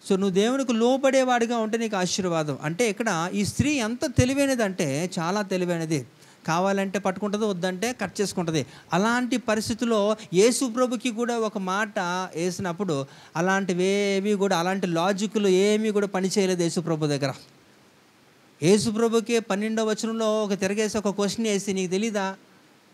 సో నువ్వు దేవునికి లోబడేవాడిగా ఉంటే నీకు ఆశీర్వాదం. అంటే ఇక్కడ ఈ స్త్రీ ఎంత తెలివైనదంటే చాలా తెలివైనది. కావాలంటే పట్టుకుంటుంది, వద్దంటే కట్ చేసుకుంటుంది. అలాంటి పరిస్థితుల్లో యేసు ప్రభుకి కూడా ఒక మాట వేసినప్పుడు అలాంటివేవి కూడా, అలాంటి లాజిక్లు ఏమీ కూడా పని చేయలేదు యేసు ప్రభు దగ్గర. యేసు ప్రభుకి 12వ వచనంలో ఒక తిరగేసి ఒక క్వశ్చన్ వేసి, నీకు తెలీదా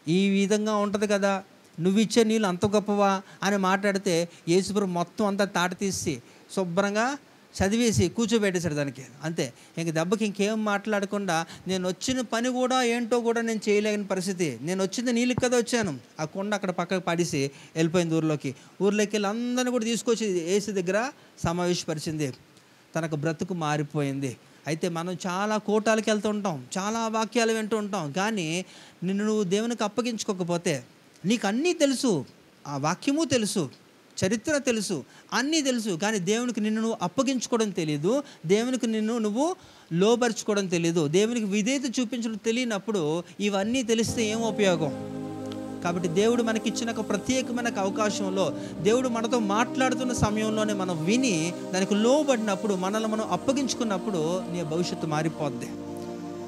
ఈ విధంగా ఉంటుంది కదా, నువ్వు ఇచ్చే నీళ్ళు అంత గొప్పవా అని మాట్లాడితే యేసు ప్రభు మొత్తం అంతా తాట తీసి శుభ్రంగా చదివేసి కూర్చోబెట్టేశాడు దానికి. అంతే, ఇంక దెబ్బకి ఇంకేం మాట్లాడకుండా నేను వచ్చిన పని కూడా ఏంటో కూడా నేను చేయలేని పరిస్థితి. నేను వచ్చింది నీళ్ళకి కదా వచ్చాను. ఆ కొండ అక్కడ పక్కకు పడేసి వెళ్ళిపోయింది ఊర్లోకి వెళ్ళి అందరిని కూడా తీసుకొచ్చి యేసు దగ్గర సమావేశపరిచింది. తనకు బ్రతుకు మారిపోయింది. అయితే మనం చాలా కోటాలకు వెళ్తూ ఉంటాం, చాలా వాక్యాలు వింటూ ఉంటాం, కానీ నిన్ను నువ్వు దేవునికి అప్పగించుకోకపోతే నీకు అన్నీ తెలుసు, ఆ వాక్యము తెలుసు, చరిత్ర తెలుసు, అన్నీ తెలుసు, కానీ దేవునికి నిన్ను నువ్వు అప్పగించుకోవడం తెలియదు, దేవునికి నిన్ను నువ్వు లోబరుచుకోవడం తెలియదు, దేవునికి విధేయత చూపించడం తెలియనప్పుడు ఇవన్నీ తెలిస్తే ఏం ఉపయోగం? కాబట్టి దేవుడు మనకిచ్చిన ఒక ప్రత్యేకమైన అవకాశంలో, దేవుడు మనతో మాట్లాడుతున్న సమయంలోనే మనం విని దానికి లోబడినప్పుడు, మనల్ని మనం అప్పగించుకున్నప్పుడు నీ భవిష్యత్తు మారిపోద్ది.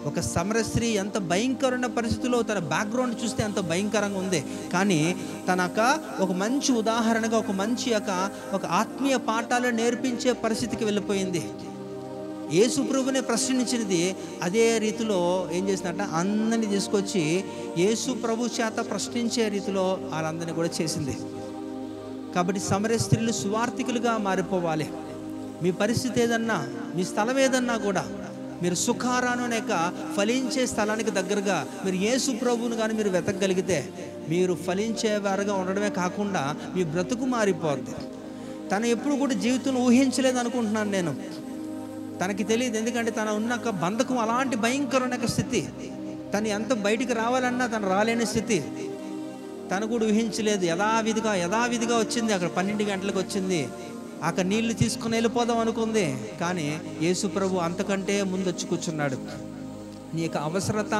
ఒక సమర స్త్రీ ఎంత భయంకరమైన పరిస్థితుల్లో, తన బ్యాక్గ్రౌండ్ చూస్తే ఎంత భయంకరంగా ఉంది, కానీ ఒక మంచి ఉదాహరణగా, ఒక మంచి ఒక ఆత్మీయ పాఠాలు నేర్పించే పరిస్థితికి వెళ్ళిపోయింది. యేసు ప్రభునే ప్రశ్నించినది అదే రీతిలో ఏం చేసినట్ట, అందరినీ తీసుకొచ్చి యేసు ప్రభు చేత ప్రశ్నించే రీతిలో వాళ్ళందరినీ కూడా చేసింది. కాబట్టి సమరయ స్త్రీలు సువార్థికులుగా మారిపోవాలి. మీ పరిస్థితి ఏదన్నా, మీ స్థలం ఏదన్నా కూడా మీరు సుఖారాను అనేక ఫలించే స్థలానికి దగ్గరగా మీరు యేసు ప్రభువును కానీ మీరు వెతకగలిగితే మీరు ఫలించేవారుగా ఉండడమే కాకుండా మీ బ్రతుకు మారిపోద్ది. తను ఎప్పుడు కూడా జీవితంలో ఊహించలేదు అనుకుంటున్నాను నేను. తనకి తెలియదు, ఎందుకంటే తన ఉన్న బంధకం అలాంటి భయంకరమైన స్థితి. తను ఎంత బయటికి రావాలన్నా తను రాలేని స్థితి. తను కూడా ఊహించలేదు. యథావిధిగా వచ్చింది. అక్కడ 12 గంటలకు వచ్చింది. అక్కడ నీళ్లు తీసుకుని వెళ్ళిపోదాం అనుకుంది, కానీ యేసు ప్రభు అంతకంటే ముందు వచ్చి కూర్చున్నాడు. నీ యొక్క అవసరత,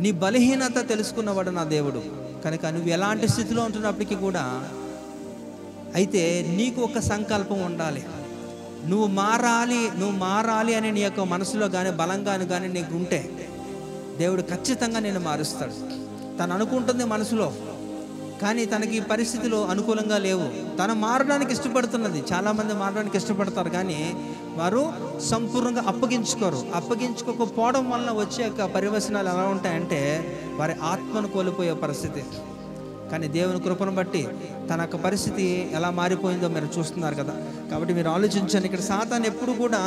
నీ బలహీనత తెలుసుకున్నవాడు నా దేవుడు. కనుక నువ్వు ఎలాంటి స్థితిలో ఉంటున్నప్పటికీ కూడా, అయితే నీకు ఒక సంకల్పం ఉండాలి. నువ్వు మారాలి అని నీ యొక్క మనసులో కానీ బలంగాను కానీ నీకు ఉంటే దేవుడు ఖచ్చితంగా నేను మారుస్తాడు. తను అనుకుంటుంది మనసులో, కానీ తనకి పరిస్థితులు అనుకూలంగా లేవు. తను మారడానికి ఇష్టపడుతున్నది. చాలామంది మారడానికి ఇష్టపడతారు, కానీ వారు సంపూర్ణంగా అప్పగించుకోకపోవడం వలన వచ్చే పర్యవసనాలు ఎలా ఉంటాయంటే వారి ఆత్మను కోల్పోయే పరిస్థితి. కానీ దేవుని కృపను బట్టి తన యొక్క పరిస్థితి ఎలా మారిపోయిందో మీరు చూస్తున్నారు కదా. కాబట్టి మీరు ఆలోచించండి. ఇక్కడ సాతాను ఎప్పుడు కూడా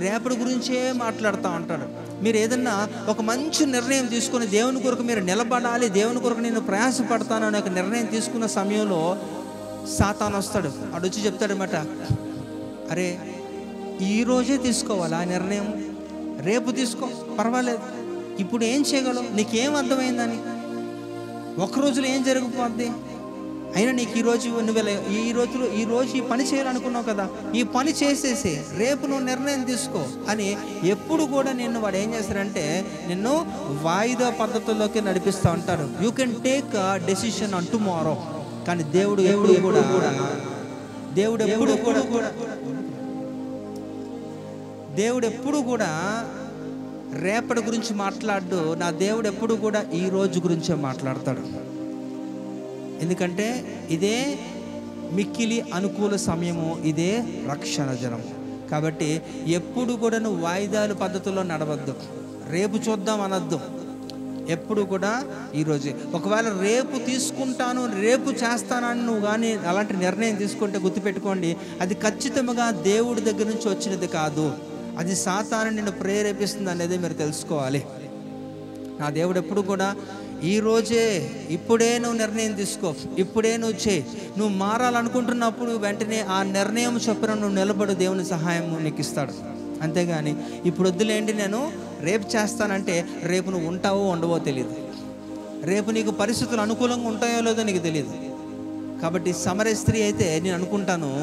రేపటి గురించే మాట్లాడుతూ ఉంటాడు. మీరు ఏదన్నా ఒక మంచి నిర్ణయం తీసుకొని దేవుని కొరకు మీరు నిలబడాలి, దేవుని కొరకు నేను ప్రయాసపడతాను అనే ఒక నిర్ణయం తీసుకున్న సమయంలో సాతాను వస్తాడు. వాడు వచ్చి చెప్తాడనమాట, అరే ఈరోజే తీసుకోవాలా నిర్ణయం, రేపు తీసుకో పర్వాలేదు, ఇప్పుడు ఏం చేయగలవు, నీకేం అర్థమైందని, ఒక రోజులో ఏం జరిగిపోద్ది, అయినా నీకు ఈరోజు ఈ పని చేయాలనుకున్నావు కదా, ఈ పని చేసేసి రేపు నువ్వు నిర్ణయం తీసుకో అని ఎప్పుడు కూడా నిన్ను వాడు ఏం చేస్తారంటే నిన్ను వాయిదా పద్ధతుల్లోకి నడిపిస్తూ ఉంటారు. You can take a decision on tomorrow. కానీ దేవుడు ఎప్పుడు కూడా రేపటి గురించి మాట్లాడు. నా దేవుడు ఎప్పుడు కూడా ఈ రోజు గురించే మాట్లాడతాడు. ఎందుకంటే ఇదే మిక్కిలి అనుకూల సమయము, ఇదే రక్షణ జనం. కాబట్టి ఎప్పుడు కూడా నువ్వు వాయిదాల పద్ధతుల్లో నడవద్దు, రేపు చూద్దాం అనొద్దు. ఎప్పుడు కూడా ఈరోజే. ఒకవేళ రేపు తీసుకుంటాను, రేపు చేస్తానని నువ్వు కానీ అలాంటి నిర్ణయం తీసుకుంటే గుర్తుపెట్టుకోండి, అది ఖచ్చితంగా దేవుడి దగ్గర నుంచి వచ్చినది కాదు, అది సాతాను నిన్ను ప్రేరేపిస్తుంది అనేది మీరు తెలుసుకోవాలి. నా దేవుడు ఎప్పుడు కూడా ఈరోజే, ఇప్పుడే నువ్వు నిర్ణయం తీసుకో, ఇప్పుడే నువ్వు చేయి. నువ్వు మారాలనుకుంటున్నప్పుడు వెంటనే ఆ నిర్ణయం చొప్పున నువ్వు నిలబడు, దేవుని సహాయం నీకు ఇస్తాడు. అంతేగాని ఇప్పుడు వద్దులేండి నేను రేపు చేస్తానంటే రేపు నువ్వు ఉంటావో ఉండవో తెలియదు, రేపు నీకు పరిస్థితులు అనుకూలంగా ఉంటాయో లేదో నీకు తెలియదు. కాబట్టి సమరయ స్త్రీ అయితే నేను అనుకుంటాను,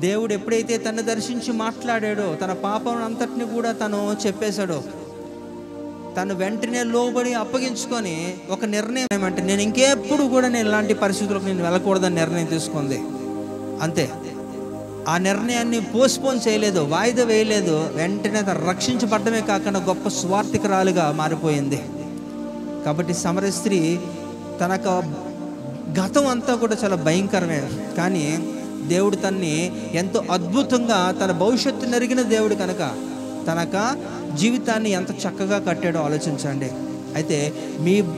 దేవుడు ఎప్పుడైతే తను దర్శించి మాట్లాడాడో, తన పాపం అంతటిని కూడా తను చెప్పేశాడో, తను వెంటనే లోబడి అప్పగించుకొని ఒక నిర్ణయం ఏమంటే నేను ఇంకెప్పుడు కూడా నేను ఇలాంటి పరిస్థితులకు నేను వెళ్ళకూడదని నిర్ణయం తీసుకుంది. అంతే, ఆ నిర్ణయాన్ని పోస్ట్పోన్ చేయలేదు, వాయిదా వేయలేదు. వెంటనే తను రక్షించబడమే కాకుండా గొప్ప స్వార్థికురాలుగా మారిపోయింది. కాబట్టి సమరయ స్త్రీ తనక గతం అంతా కూడా చాలా భయంకరమే, కానీ దేవుడు తన్ని ఎంతో అద్భుతంగా, తన భవిష్యత్తు నెరిగిన దేవుడు కనుక తనక జీవితాన్ని ఎంత చక్కగా కట్టాడో ఆలోచించండి. అయితే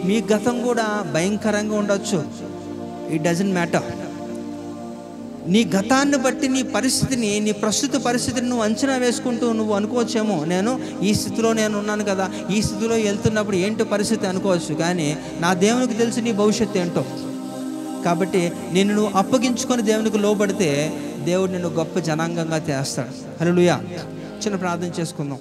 మీ గతం కూడా భయంకరంగా ఉండొచ్చు. It doesn't matter. నీ గతాన్ని బట్టి నీ పరిస్థితిని, నీ ప్రస్తుత పరిస్థితిని నువ్వు అంచనా వేసుకుంటూ నువ్వు అనుకోవచ్చేమో, నేను ఈ స్థితిలో నేను ఉన్నాను కదా, ఈ స్థితిలో వెళ్తున్నప్పుడు ఏంటో పరిస్థితి అనుకోవచ్చు. కానీ నా దేవునికి తెలుసు నీ భవిష్యత్తు ఏంటో. కాబట్టి నిన్ను నువ్వు అప్పగించుకొని దేవునికి లోబడితే దేవుడు నిన్ను గొప్ప జనాంగంగా చేస్తాడు. హల్లెలూయా. చిన్న ప్రార్థన చేసుకుందాం.